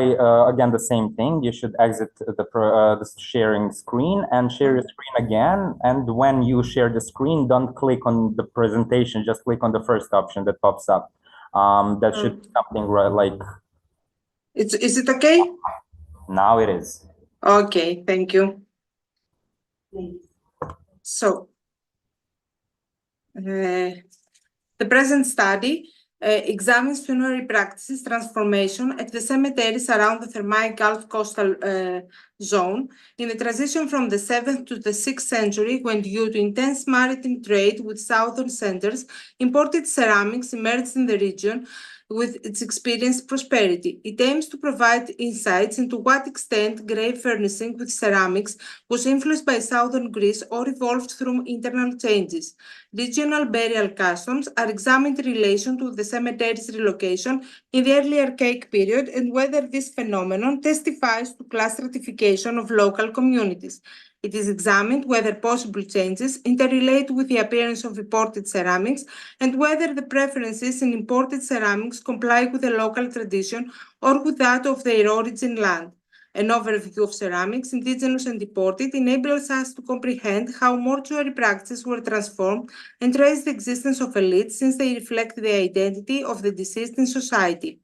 again the same thing. You should exit the sharing screen and share your screen again. And when you share the screen, don't click on the presentation. Just click on the first option that pops up. That should be something like. Is it okay? Now it is. Okay, thank you. Please. So, the present study examines funerary practices transformation at the cemeteries around the Thermai Gulf coastal zone in the transition from the 7th to the 6th century, when due to intense maritime trade with southern centers, imported ceramics emerged in the region with its experienced prosperity. It aims to provide insights into what extent grave furnishing with ceramics was influenced by southern Greece or evolved through internal changes. Regional burial customs are examined in relation to the cemetery's relocation in the early archaic period and whether this phenomenon testifies to class stratification of local communities. It is examined whether possible changes interrelate with the appearance of imported ceramics and whether the preferences in imported ceramics comply with the local tradition or with that of their origin land. An overview of ceramics, indigenous and imported, enables us to comprehend how mortuary practices were transformed and trace the existence of elites, since they reflect the identity of the deceased in society.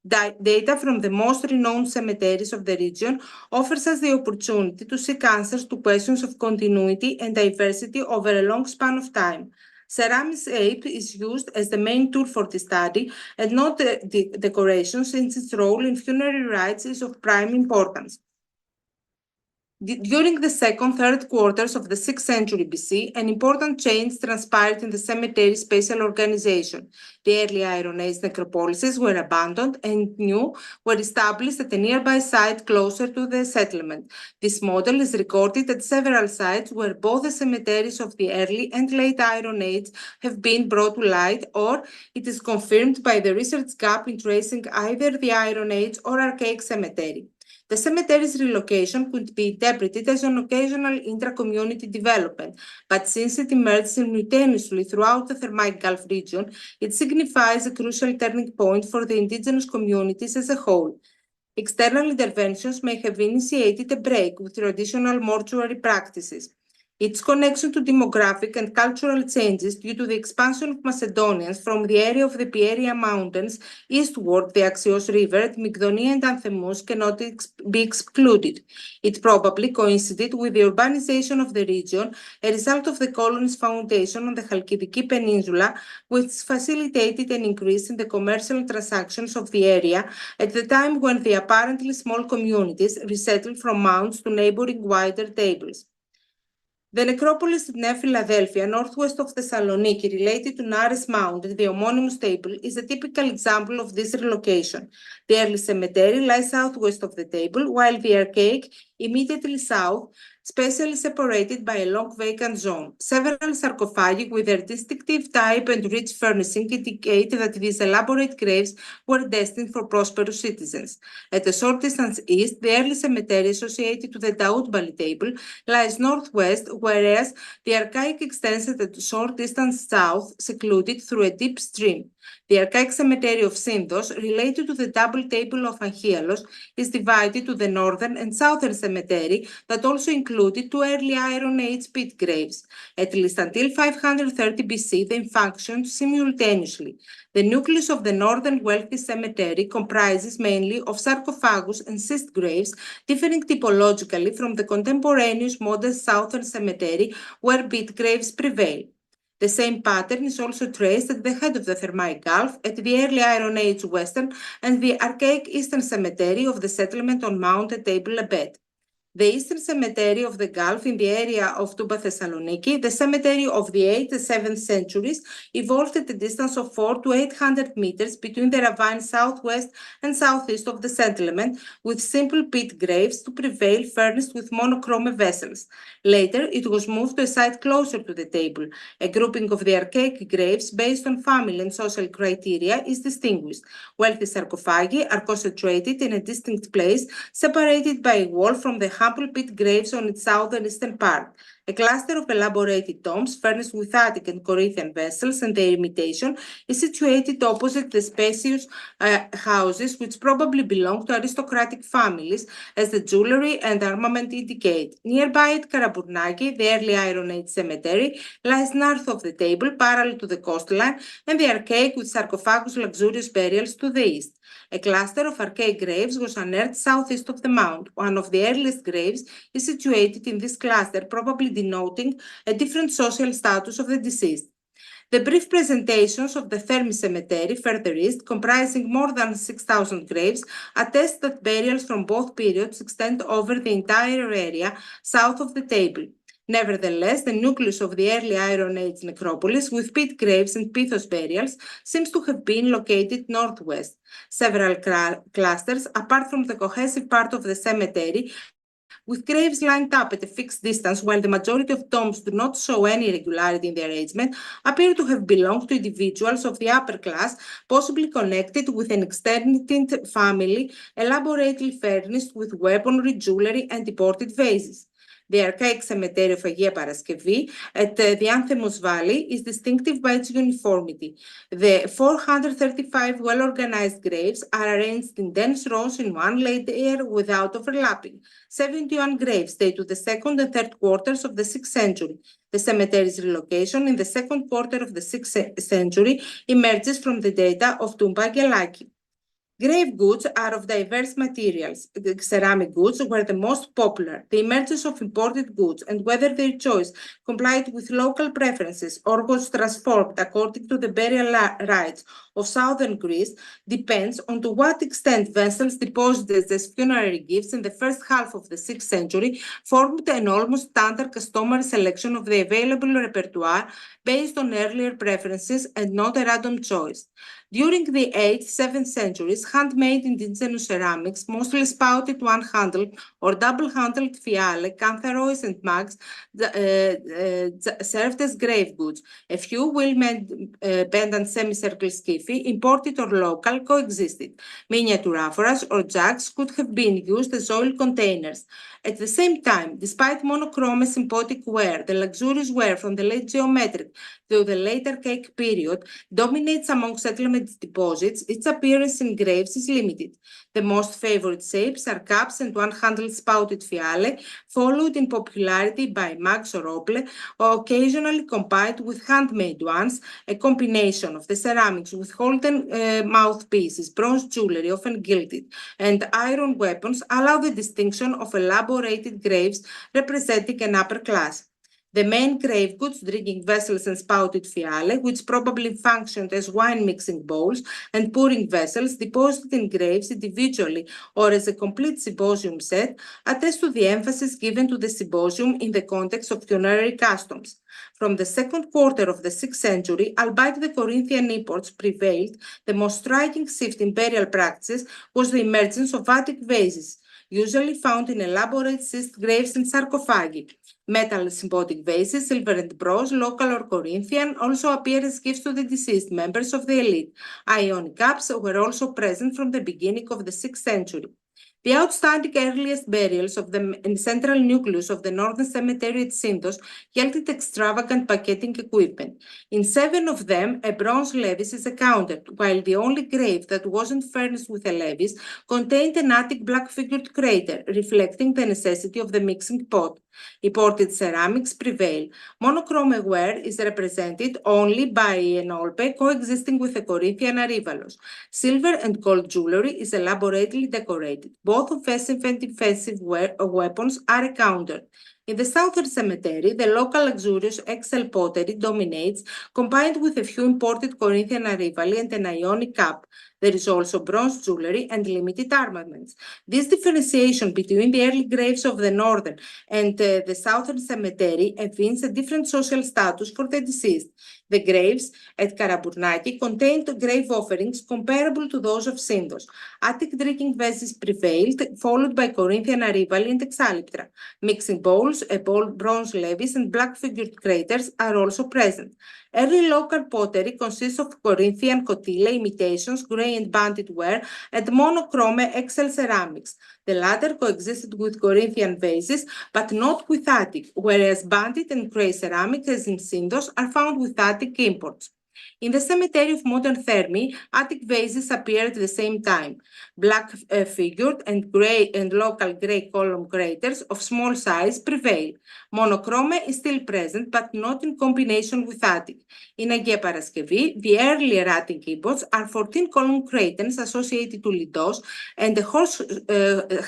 Data from the most renowned cemeteries of the region offers us the opportunity to seek answers to questions of continuity and diversity over a long span of time. Ceramics ape is used as the main tool for the study and not the decoration, since its role in funerary rites is of prime importance. During the third quarters of the 6th century BC, an important change transpired in the cemetery spatial organization. The early Iron Age necropolises were abandoned and new were established at a nearby site closer to the settlement. This model is recorded at several sites where both the cemeteries of the early and late Iron Age have been brought to light, or it is confirmed by the research gap in tracing either the Iron Age or archaic cemetery. The cemetery's relocation could be interpreted as an occasional intra-community development, but since it emerged simultaneously throughout the Thermai Gulf region, it signifies a crucial turning point for the indigenous communities as a whole. External interventions may have initiated a break with traditional mortuary practices. Its connection to demographic and cultural changes due to the expansion of Macedonians from the area of the Pieria Mountains eastward the Axios River at Mygdonia and Anthemus cannot be excluded. It probably coincided with the urbanization of the region, a result of the colony's foundation on the Chalkidiki Peninsula, which facilitated an increase in the commercial transactions of the area at the time when the apparently small communities resettled from mounds to neighboring wider tables. The necropolis near Philadelphia, northwest of Thessaloniki, related to Nares Mound and the homonymous table, is a typical example of this relocation. The early cemetery lies southwest of the table, while the archaic immediately south, spatially separated by a long vacant zone. Several sarcophagi with their distinctive type and rich furnishing indicate that these elaborate graves were destined for prosperous citizens. At a short distance east, the early cemetery associated to the Daoud Bali table lies northwest, whereas the archaic extends at a short distance south, secluded through a deep stream. The archaic cemetery of Synthos, related to the double table of Anchialos, is divided to the northern and southern cemetery that also included two early Iron Age pit graves. At least until 530 BC, they functioned simultaneously. The nucleus of the northern wealthy cemetery comprises mainly of sarcophagus and cist graves, differing typologically from the contemporaneous modest southern cemetery where pit graves prevail. The same pattern is also traced at the head of the Thermai Gulf, at the early Iron Age Western and the archaic Eastern cemetery of the settlement on Mount Table Abed. The Eastern Cemetery of the Gulf in the area of Touba Thessaloniki, the cemetery of the 8th and 7th centuries, evolved at a distance of 400 to 800 meters between the ravine southwest and southeast of the settlement, with simple pit graves to prevail furnished with monochrome vessels. Later, it was moved to a site closer to the table. A grouping of the archaic graves based on family and social criteria is distinguished. Wealthy sarcophagi are concentrated in a distinct place, separated by a wall from the humble pit graves on its southeastern part. A cluster of elaborated tombs furnished with Attic and Corinthian vessels and their imitation is situated opposite the spacious houses which probably belonged to aristocratic families, as the jewelry and armament indicate. Nearby at Karaburnaky, the early Iron Age cemetery lies north of the table, parallel to the coastline, and the archaic with sarcophagus luxurious burials to the east. A cluster of archaic graves was unearthed southeast of the mound. One of the earliest graves is situated in this cluster, probably denoting a different social status of the deceased. The brief presentations of the Thermi Cemetery further east, comprising more than 6,000 graves, attest that burials from both periods extend over the entire area south of the table. Nevertheless, the nucleus of the early Iron Age necropolis, with pit graves and pithos burials, seems to have been located northwest. Several clusters, apart from the cohesive part of the cemetery, with graves lined up at a fixed distance, while the majority of tombs do not show any irregularity in the arrangement, appear to have belonged to individuals of the upper class, possibly connected with an extended family, elaborately furnished with weaponry, jewelry, and imported vases. The archaic cemetery of Agia Paraskevy at the Anthemos Valley is distinctive by its uniformity. The 435 well-organized graves are arranged in dense rows in one layer without overlapping. 71 graves date to the second and third quarters of the 6th century. The cemetery's relocation in the second quarter of the 6th century emerges from the data of Tumba Gelaki. Grave goods are of diverse materials. The ceramic goods were the most popular. The emergence of imported goods and whether their choice complied with local preferences or was transformed according to the burial rites of southern Greece depends on to what extent vessels deposited as funerary gifts in the first half of the 6th century formed an almost standard customary selection of the available repertoire based on earlier preferences and not a random choice. During the 8th, 7th centuries, handmade indigenous ceramics, mostly spouted one-handled or double-handled fiale, cantharois, and mugs, served as grave goods. A few well-made pendant semicircle skiffy, imported or local, coexisted. Miniature aphoras or jugs could have been used as oil containers. At the same time, despite monochrome symbiotic wear, the luxurious wear from the late geometric through the late archaic period dominates among settlement deposits, its appearance in graves is limited. The most favored shapes are cups and one-handled spouted fiale, followed in popularity by mugs or opale, or occasionally combined with handmade ones, a combination of the ceramics with golden mouthpieces, bronze jewelry, often gilded, and iron weapons allow the distinction of elaborated graves representing an upper class. The main grave goods, drinking vessels and spouted fiale, which probably functioned as wine-mixing bowls and pouring vessels deposited in graves individually or as a complete symposium set, attest to the emphasis given to the symposium in the context of funerary customs. From the second quarter of the 6th century, albeit the Corinthian imports prevailed, the most striking shift in burial practices was the emergence of Attic vases, usually found in elaborate schist graves and sarcophagi. Metal symbolic vases, silver and bronze, local or Corinthian, also appear as gifts to the deceased members of the elite. Ionic cups were also present from the beginning of the 6th century. The outstanding earliest burials of the central nucleus of the northern cemetery at Sintos yielded extravagant packeting equipment. In 7 of them, a bronze levis is accounted, while the only grave that wasn't furnished with a levis contained an Attic black-figured crater, reflecting the necessity of the mixing pot. Imported ceramics prevail. Monochrome ware is represented only by an olpe coexisting with a Corinthian arivalos. Silver and gold jewelry is elaborately decorated. Both offensive and defensive weapons are accounted. In the southern cemetery, the local luxurious XL pottery dominates, combined with a few imported Corinthian arivali and an Ionic cup. There is also bronze jewelry and limited armaments. This differentiation between the early graves of the northern and the southern cemetery evinces a different social status for the deceased. The graves at Karaburnaky contained grave offerings comparable to those of Sintos. Attic drinking vessels prevailed, followed by Corinthian arivali and exalyptra. Mixing bowls, bronze levis, and black-figured craters are also present. Early local pottery consists of Corinthian kotyle imitations, grey and banded ware, and monochrome XL ceramics. The latter coexisted with Corinthian vases, but not with Attic, whereas banded and grey ceramics, as in Syndos, are found with Attic imports. In the cemetery of modern Thermi, Attic vases appear at the same time. Black figured and grey and local grey column craters of small size prevail. Monochrome is still present, but not in combination with Attic. In Agia Paraskevy, the earlier Attic imports are 14 column craters associated to Lidos and a horse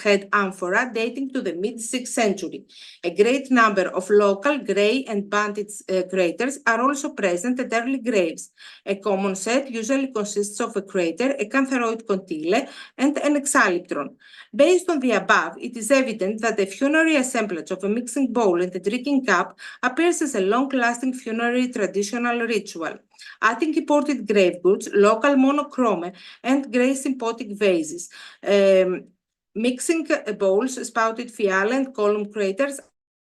head amphora dating to the mid-6th century. A great number of local grey and banded craters are also present at early graves. A common set usually consists of a crater, a cantheroid contyle, and an exalyptron. Based on the above, it is evident that the funerary assemblage of a mixing bowl and a drinking cup appears as a long-lasting funerary traditional ritual. Attic imported grave goods, local monochrome, and grey symphotic vases. Mixing bowls, spouted fiale, and column craters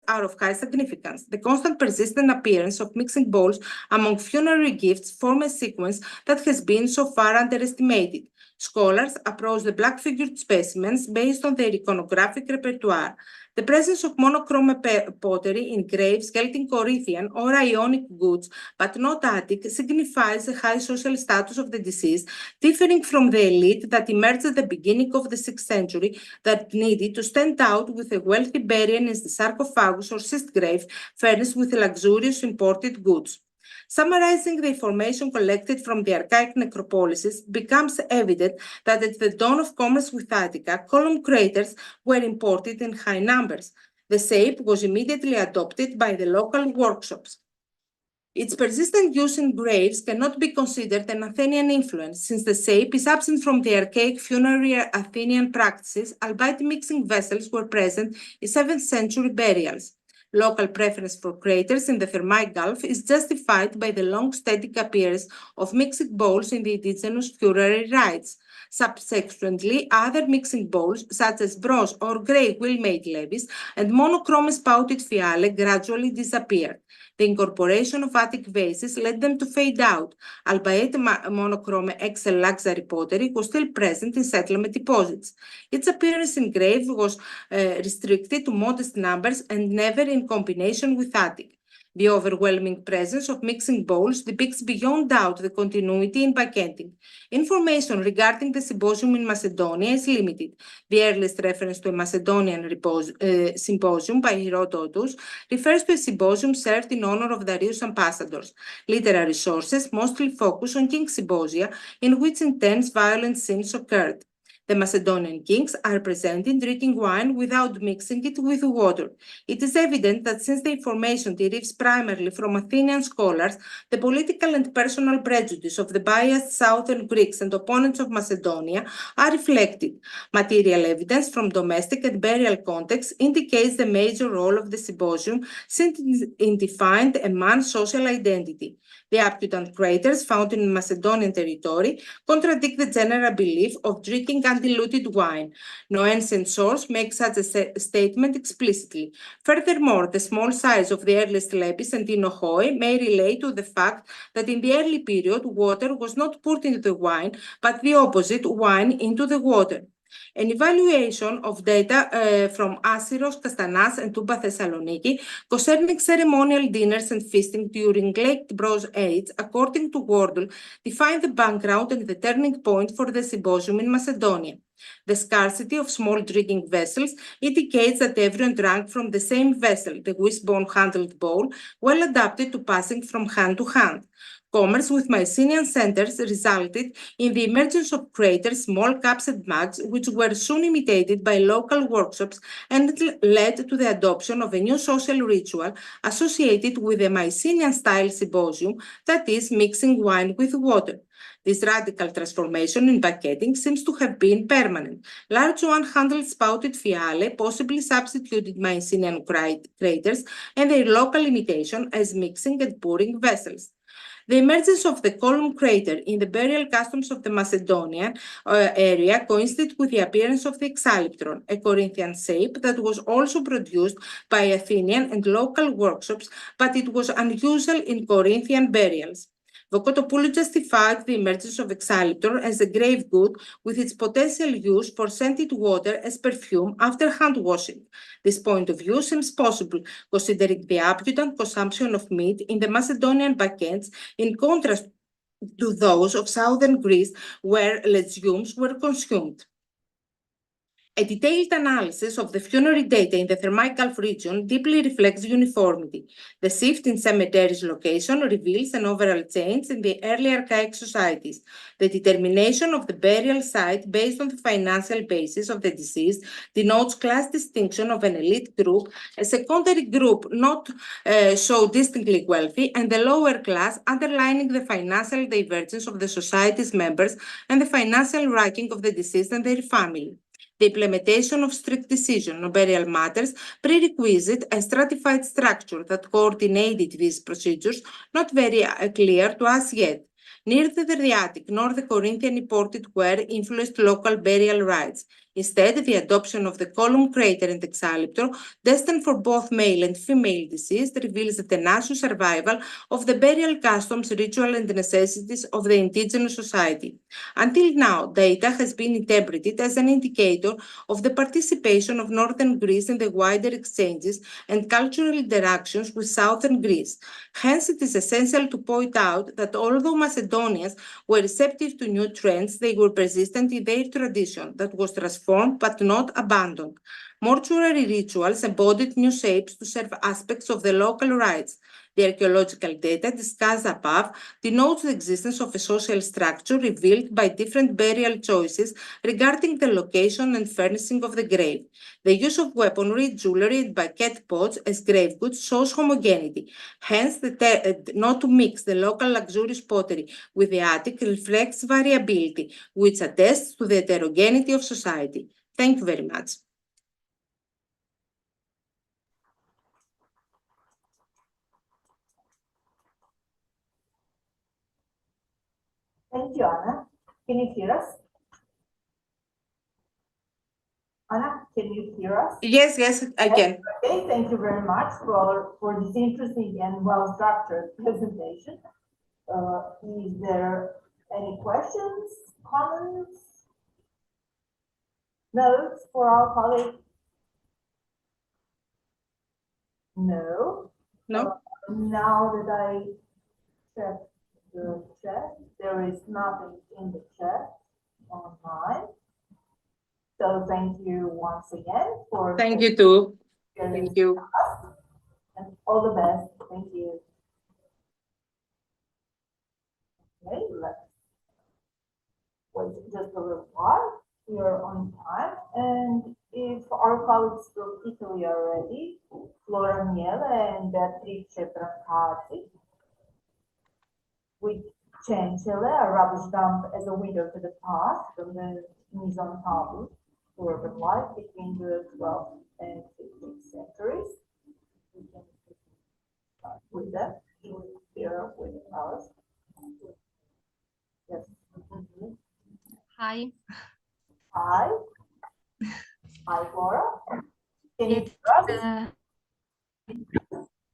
are of high significance. The constant persistent appearance of mixing bowls among funerary gifts form a sequence that has been so far underestimated. Scholars approach the black-figured specimens based on their iconographic repertoire. The presence of monochrome pottery in graves Celtic Corinthian or Ionic goods, but not Attic, signifies a high social status of the deceased, differing from the elite that emerged at the beginning of the 6th century that needed to stand out with a wealthy burial in the sarcophagus or cist grave furnished with luxurious imported goods. Summarizing the information collected from the archaic necropolises, becomes evident that at the dawn of commerce with Attica, column craters were imported in high numbers. The shape was immediately adopted by the local workshops. Its persistent use in graves cannot be considered an Athenian influence, since the shape is absent from the archaic funerary Athenian practices, albeit mixing vessels were present in 7th century burials. Local preference for craters in the Thermai Gulf is justified by the long static appearance of mixing bowls in the indigenous funerary rites. Subsequently, other mixing bowls, such as bronze or grey wheel-made levies and monochrome spouted fiale, gradually disappeared. The incorporation of Attic vases led them to fade out, albeit monochrome XL luxury pottery was still present in settlement deposits. Its appearance in graves was restricted to modest numbers and never in combination with Attic. The overwhelming presence of mixing bowls depicts beyond doubt the continuity in Byzantium. Information regarding the symposium in Macedonia is limited. The earliest reference to a Macedonian symposium by Herodotus refers to a symposium served in honor of Darius' ambassadors. Literary sources mostly focus on king symposia in which intense violent scenes occurred. The Macedonian kings are presented drinking wine without mixing it with water. It is evident that since the information derives primarily from Athenian scholars, the political and personal prejudice of the biased southern Greeks and opponents of Macedonia are reflected. Material evidence from domestic and burial contexts indicates the major role of the symposium since it defined a man's social identity. The adjutant craters found in Macedonian territory contradict the general belief of drinking undiluted wine. No ancient source makes such a statement explicitly. Furthermore, the small size of the earliest lepis and inohoi may relate to the fact that in the early period, water was not poured into the wine, but the opposite, wine into the water. An evaluation of data from Asyros, Kastanas, and Touba Thessaloniki concerning ceremonial dinners and feasting during late Bronze Age, according to Wardle, defined the background and the turning point for the symposium in Macedonia. The scarcity of small drinking vessels indicates that everyone drank from the same vessel, the wishbone handled bowl, well adapted to passing from hand to hand. Commerce with Mycenaean centers resulted in the emergence of craters, small cups, and mugs, which were soon imitated by local workshops and led to the adoption of a new social ritual associated with the Mycenaean-style symposium, that is, mixing wine with water. This radical transformation in bucketing seems to have been permanent. Large one-handled spouted fiale possibly substituted Mycenaean craters and their local imitation as mixing and pouring vessels. The emergence of the column crater in the burial customs of the Macedonian area coincided with the appearance of the exalyptron, a Corinthian shape that was also produced by Athenian and local workshops, but it was unusual in Corinthian burials. Vokotopoulou justified the emergence of exalyptron as a grave good with its potential use for scented water as perfume after hand washing. This point of view seems possible, considering the abundant consumption of meat in the Macedonian banquets, in contrast to those of southern Greece, where legumes were consumed. A detailed analysis of the funerary data in the Thermaic Gulf region deeply reflects uniformity. The shift in cemeteries' location reveals an overall change in the early archaic societies. The determination of the burial site based on the financial basis of the deceased denotes class distinction of an elite group, a secondary group not so distinctly wealthy, and the lower class, underlining the financial divergence of the society's members and the financial ranking of the deceased and their family. The implementation of strict decision on burial matters prerequisite a stratified structure that coordinated these procedures, not very clear to us yet. Neither the Adriatic nor the Corinthian imported ware influenced local burial rites. Instead, the adoption of the column crater and exalyptron, destined for both male and female deceased, reveals the tenacious survival of the burial customs, ritual, and necessities of the indigenous society. Until now, data has been interpreted as an indicator of the participation of northern Greece in the wider exchanges and cultural interactions with southern Greece. Hence, it is essential to point out that although Macedonians were receptive to new trends, they were persistent in their tradition that was transformed but not abandoned. Mortuary rituals embodied new shapes to serve aspects of the local rites. The archaeological data discussed above denotes the existence of a social structure revealed by different burial choices regarding the location and furnishing of the grave. The use of weaponry, jewelry, and banquet pots as grave goods shows homogeneity. Hence, not to mix the local luxurious pottery with the Attic reflects variability, which attests to the heterogeneity of society. Thank you very much. Thank you, Anna. Can you hear us? Anna, can you hear us? Yes, I can. Okay, thank you very much for this interesting and well-structured presentation. Is there any questions, comments, notes for our colleague? No. No? Now that I check the chat, there is nothing in the chat online. So thank you once again for. Thank you too. sharing Thank you. with us. And all the best. Thank you. Okay, let's wait just a little while. We are on time. And if our colleagues from Italy are ready, Flora Miele and Beatrice Brancati, with Cencele, a rubbish dump as a window to the past from the mise en table for urban life between the 12th and 15th centuries. We can start with that. You will hear with us. Yes. Hi. Hi. Hi, Flora. Can you It's, hear us?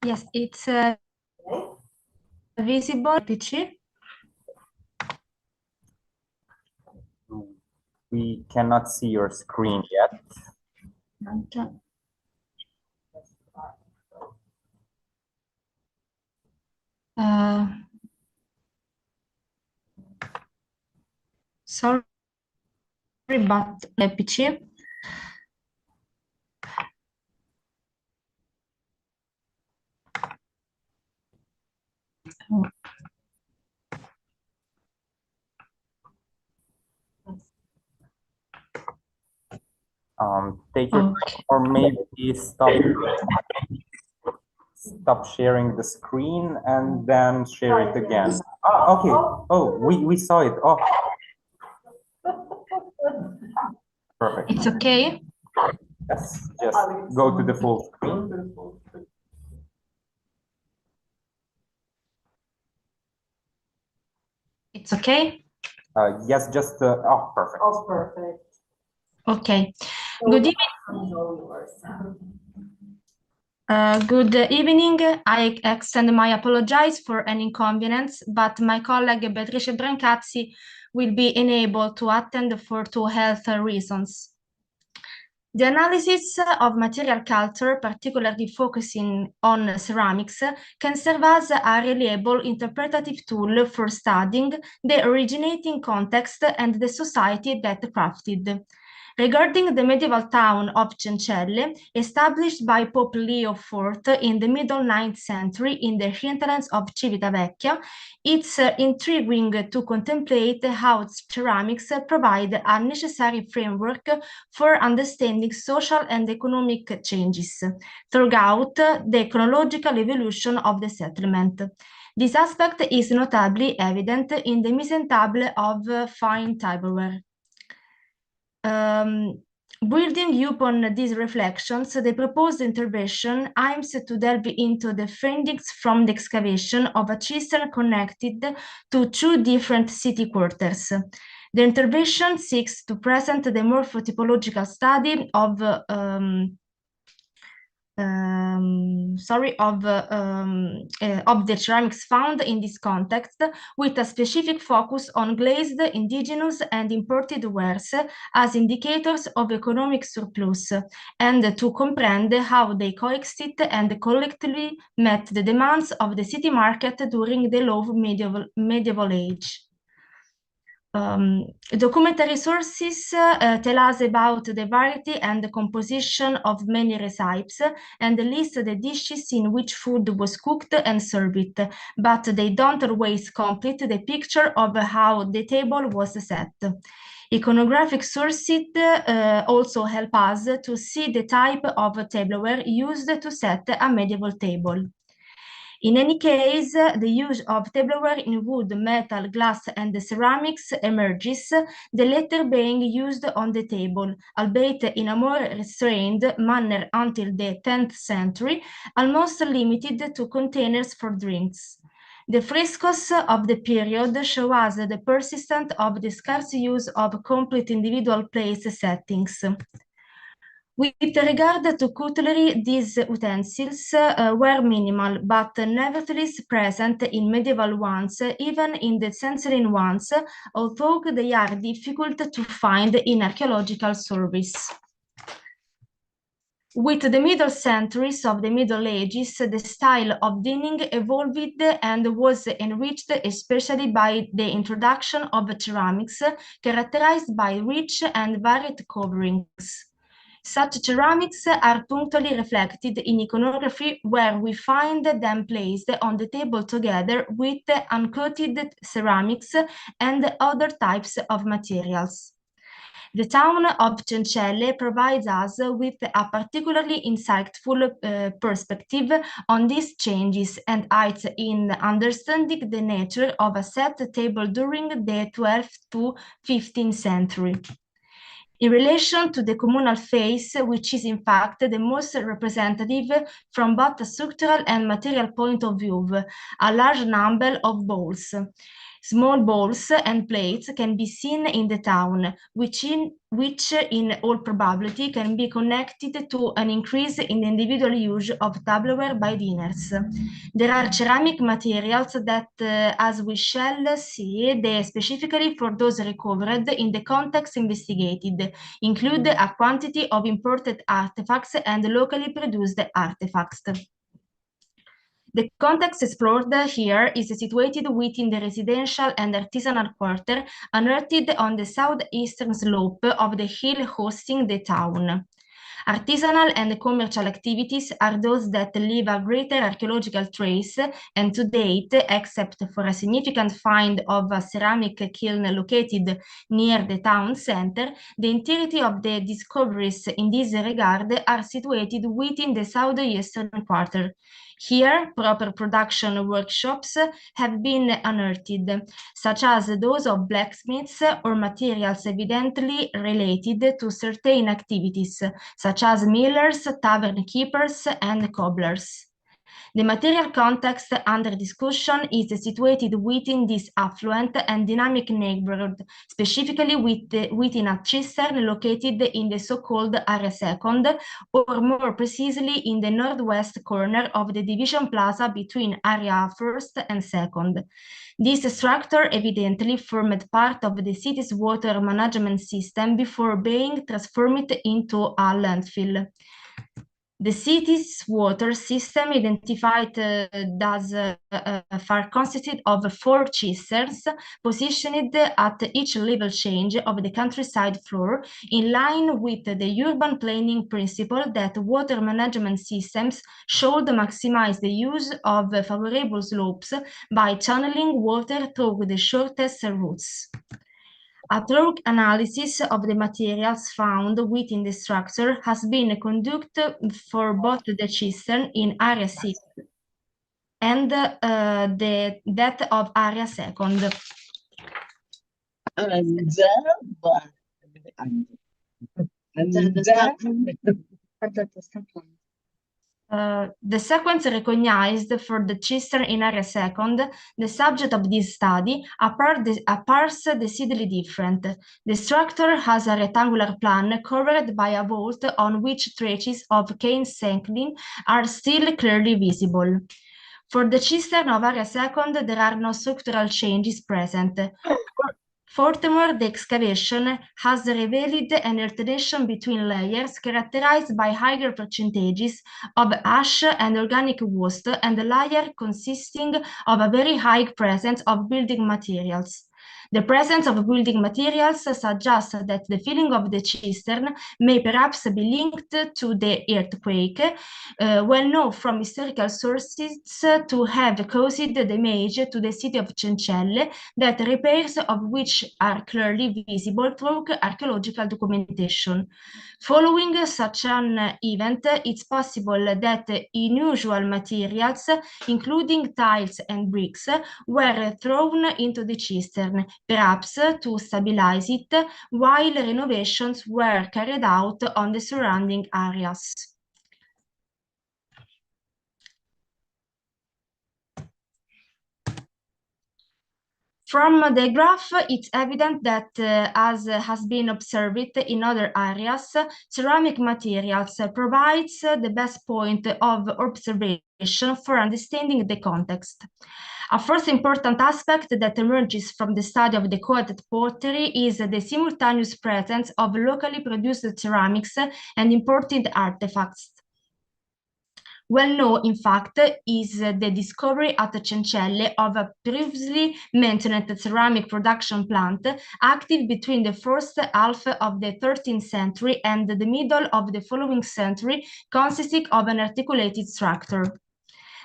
yes, it's Okay. visible, PC. We cannot see your screen yet. Sorry, but PC. Take your time, or maybe stop sharing the screen and then share it again. Ah, okay. Oh, we saw it. Oh, perfect. It's okay. Yes, just go to the full screen. It's okay? Yes, just, oh, perfect. Oh, perfect. Okay. So Good the evening. microphone is all yours. Good evening. I extend my apologies for any inconvenience, but my colleague Beatrice Brancazzi will be unable to attend for 2 health reasons. The analysis of material culture, particularly focusing on ceramics, can serve as a reliable interpretative tool for studying the originating context and the society that crafted. Regarding the medieval town of Cencelle, established by Pope Leo IV in the middle 9th century in the hinterlands of Civitavecchia, it's intriguing to contemplate how ceramics provide a necessary framework for understanding social and economic changes throughout the chronological evolution of the settlement. This aspect is notably evident in the mise en table of fine tableware. Building upon these reflections, the proposed intervention aims to delve into the findings from the excavation of a cistern connected to 2 different city quarters. The intervention seeks to present the morphotypological study of the ceramics found in this context, with a specific focus on glazed, indigenous, and imported wares as indicators of economic surplus, and to comprehend how they coexist and collectively met the demands of the city market during the low medieval age. Documentary sources tell us about the variety and the composition of many recipes and list the dishes in which food was cooked and served, but they don't always complete the picture of how the table was set. Iconographic sources also help us to see the type of tableware used to set a medieval table. In any case, the use of tableware in wood, metal, glass, and ceramics emerges, the latter being used on the table, albeit in a more restrained manner until the 10th century, almost limited to containers for drinks. The frescoes of the period show us the persistence of the scarce use of complete individual place settings. With regard to cutlery, these utensils were minimal, but nevertheless present in medieval ones, even in the Cencellene ones, although they are difficult to find in archaeological surveys. With the middle centuries of the Middle Ages, the style of dining evolved and was enriched, especially by the introduction of ceramics, characterized by rich and varied coverings. Such ceramics are punctually reflected in iconography, where we find them placed on the table together with uncoated ceramics and other types of materials. The town of Cencelle provides us with a particularly insightful perspective on these changes and aids in understanding the nature of a set table during the 12th to 15th century. In relation to the communal face, which is in fact the most representative from both a structural and material point of view, a large number of bowls. Small bowls and plates can be seen in the town, which in all probability can be connected to an increase in the individual use of tableware by diners. There are ceramic materials that, as we shall see, they specifically for those recovered in the context investigated, include a quantity of imported artifacts and locally produced artifacts. The context explored here is situated within the residential and artisanal quarter unearthed on the southeastern slope of the hill hosting the town. Artisanal and commercial activities are those that leave a greater archaeological trace, and to date, except for a significant find of a ceramic kiln located near the town center, the entirety of the discoveries in this regard are situated within the southeastern quarter. Here, proper production workshops have been unearthed, such as those of blacksmiths or materials evidently related to certain activities, such as millers, tavern keepers, and cobblers. The material context under discussion is situated within this affluent and dynamic neighborhood, specifically within a cistern located in the so-called Area Second, or more precisely in the northwest corner of the division plaza between Area First and Second. This structure evidently formed part of the city's water management system before being transformed into a landfill. The city's water system, identified thus far, consisted of 4 cisterns positioned at each level change of the countryside floor, in line with the urban planning principle that water management systems should maximize the use of favorable slopes by channeling water through the shortest routes. A thorough analysis of the materials found within the structure has been conducted for both the cistern in Area 6 and that of Area Second. The sequence recognized for the cistern in Area Second, the subject of this study, appears decidedly different. The structure has a rectangular plan covered by a vault on which traces of cane settling are still clearly visible. For the cistern of Area Second, there are no structural changes present. Furthermore, the excavation has revealed an alternation between layers characterized by higher percentages of ash and organic waste, and a layer consisting of a very high presence of building materials. The presence of building materials suggests that the filling of the cistern may perhaps be linked to the earthquake, well known from historical sources to have caused damage to the city of Cencelle, that repairs of which are clearly visible through archaeological documentation. Following such an event, it's possible that unusual materials, including tiles and bricks, were thrown into the cistern, perhaps to stabilize it, while renovations were carried out on the surrounding areas. From the graph, it's evident that, as has been observed in other areas, ceramic materials provides the best point of observation for understanding the context. A first important aspect that emerges from the study of the coated pottery is the simultaneous presence of locally produced ceramics and imported artifacts. Well known, in fact, is the discovery at Cencelle of a previously mentioned ceramic production plant active between the first half of the 13th century and the middle of the following century, consisting of an articulated structure.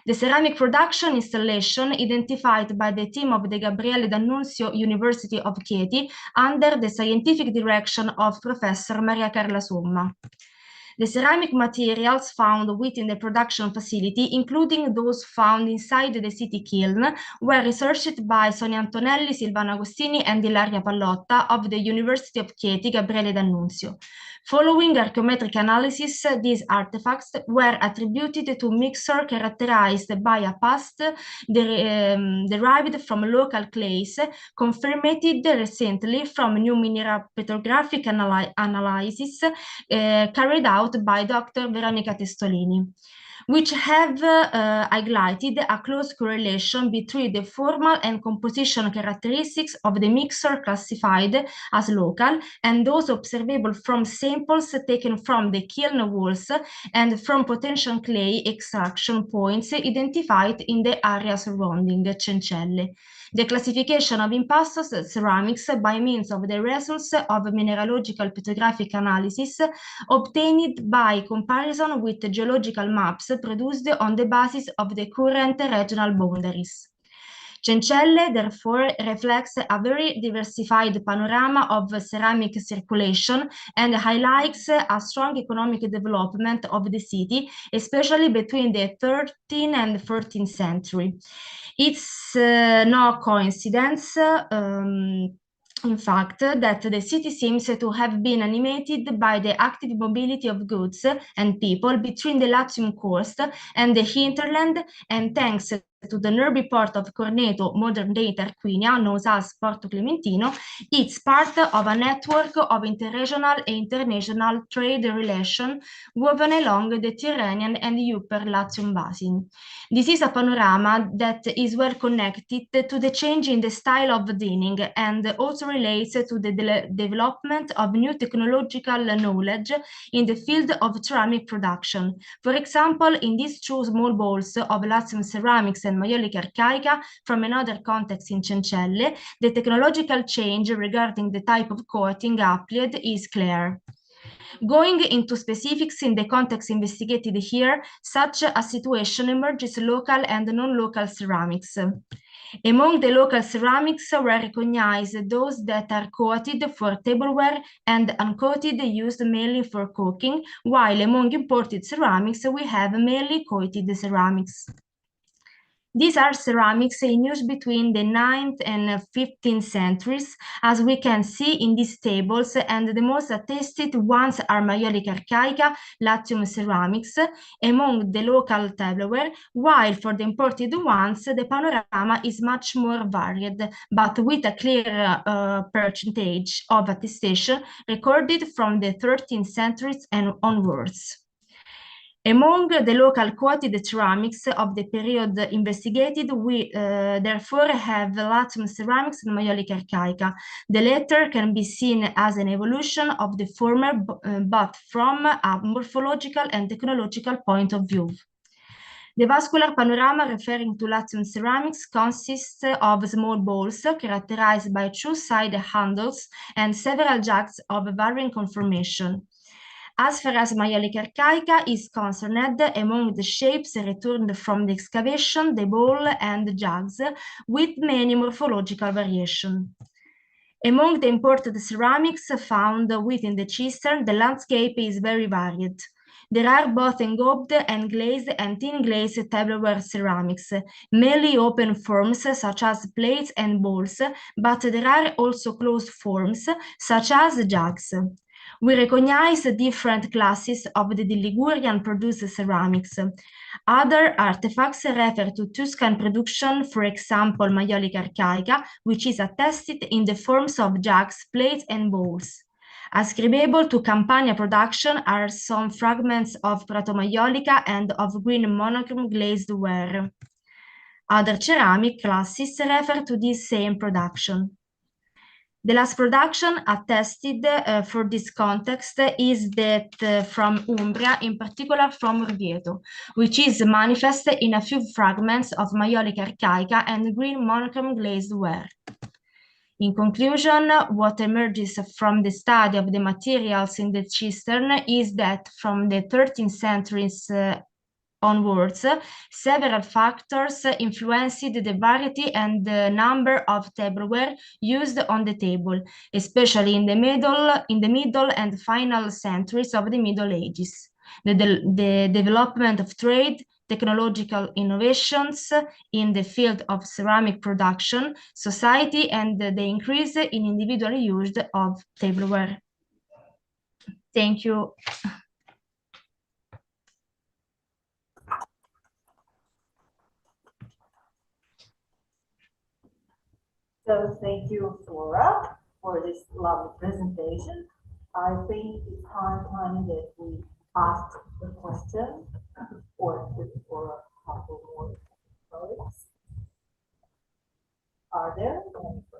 The ceramic production installation identified by the team of the Gabriele D'Annunzio University of Chieti under the scientific direction of Professor Maria Carla Somma. The ceramic materials found within the production facility, including those found inside the city kiln, were researched by Sonia Antonelli, Silvano Agostini, and Ilaria Pallotta of the University of Chieti, Gabriele D'Annunzio. Following archaeometric analysis, these artifacts were attributed to mixture characterized by a past derived from local clays, confirmed recently from new mineral petrographic analysis carried out by Dr. Veronica Testolini, which have highlighted a close correlation between the formal and composition characteristics of the mixture classified as local and those observable from samples taken from the kiln walls and from potential clay extraction points identified in the area surrounding Cencelle. The classification of impastos ceramics by means of the results of mineralogical petrographic analysis obtained by comparison with geological maps produced on the basis of the current regional boundaries. Cencelle, therefore, reflects a very diversified panorama of ceramic circulation and highlights a strong economic development of the city, especially between the 13th and 14th century. It's no coincidence in fact, that the city seems to have been animated by the active mobility of goods and people between the Latium coast and the hinterland, and thanks to the nearby port of Corneto, modern-day Tarquinia, known as Porto Clementino, it's part of a network of interregional and international trade relations woven along the Tyrrhenian and the Upper Latium basin. This is a panorama that is well connected to the change in the style of dining and also relates to the development of new technological knowledge in the field of ceramic production. For example, in these two small bowls of Latium ceramics and Maiolica archaica from another context in Cencelle, the technological change regarding the type of coating applied is clear. Going into specifics in the context investigated here, such a situation emerges local and non-local ceramics. Among the local ceramics were recognized those that are coated for tableware and uncoated used mainly for cooking, while among imported ceramics we have mainly coated ceramics. These are ceramics in use between the 9th and 15th centuries, as we can see in these tables, and the most attested ones are Maiolica archaica, Latium ceramics, among the local tableware, while for the imported ones, the panorama is much more varied, but with a clear percentage of attestation recorded from the 13th centuries and onwards. Among the local coated ceramics of the period investigated, we therefore have Latium ceramics and Maiolica archaica. The latter can be seen as an evolution of the former, but from a morphological and technological point of view. The vascular panorama referring to Latium ceramics consists of small bowls characterized by two-sided handles and several jugs of varying conformation. As far as Maiolica archaica is concerned, among the shapes returned from the excavation, the bowl and the jugs, with many morphological variation. Among the imported ceramics found within the cistern, the landscape is very varied. There are both engobbed and glazed and thin glazed tableware ceramics, mainly open forms such as plates and bowls, but there are also closed forms such as jugs. We recognize different classes of the Ligurian produced ceramics. Other artifacts refer to Tuscan production, for example, Maiolica archaica, which is attested in the forms of jugs, plates, and bowls. Ascribable to Campania production are some fragments of Prato-Maiolica and of green monochrome glazed ware. Other ceramic classes refer to this same production. The last production attested for this context is that from Umbria, in particular from Orvieto, which is manifest in a few fragments of Maiolica archaica and green monochrome glazed ware. In conclusion, what emerges from the study of the materials in the cistern is that from the 13th centuries onwards, several factors influenced the variety and the number of tableware used on the table, especially in the middle and final centuries of the Middle Ages. The development of trade, technological innovations in the field of ceramic production, society, and the increase in individual use of tableware. Thank you. So thank you, Flora, for this lovely presentation. I think it's high time that we ask the question for a couple more colleagues. Are there any questions?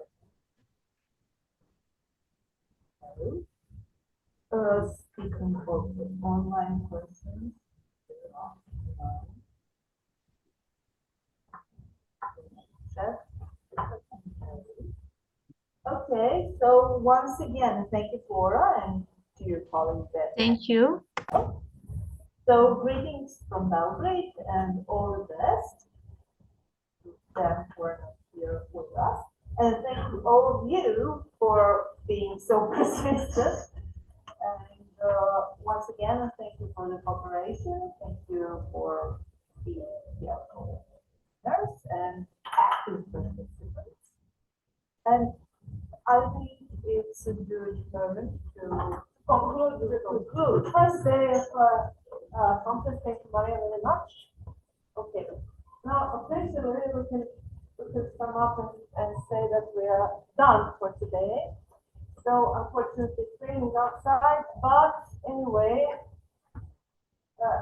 No. Speaking of the online questions, okay, so once again, thank you, Flora, and to your colleagues there. Thank you. So greetings from Belgrade and all the best to them who are not here with us. And thank you all of you for being so persistent. And once again, thank you for the cooperation. Thank you for being here and active participants. And I think moment to conclude. First say conference, thank you, Maria, very much. Okay. Now, officially, we can sum up and say that we are done for today. So unfortunately, it's raining outside, but anyway,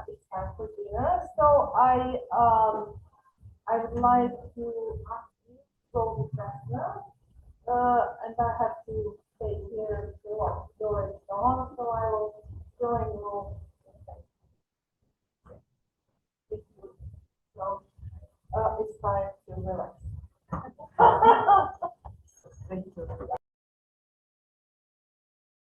it's time for dinner. So I would like to ask you to go to Krasna, and I have to stay here to watch the door is on, so I will join you. So it's time to relax.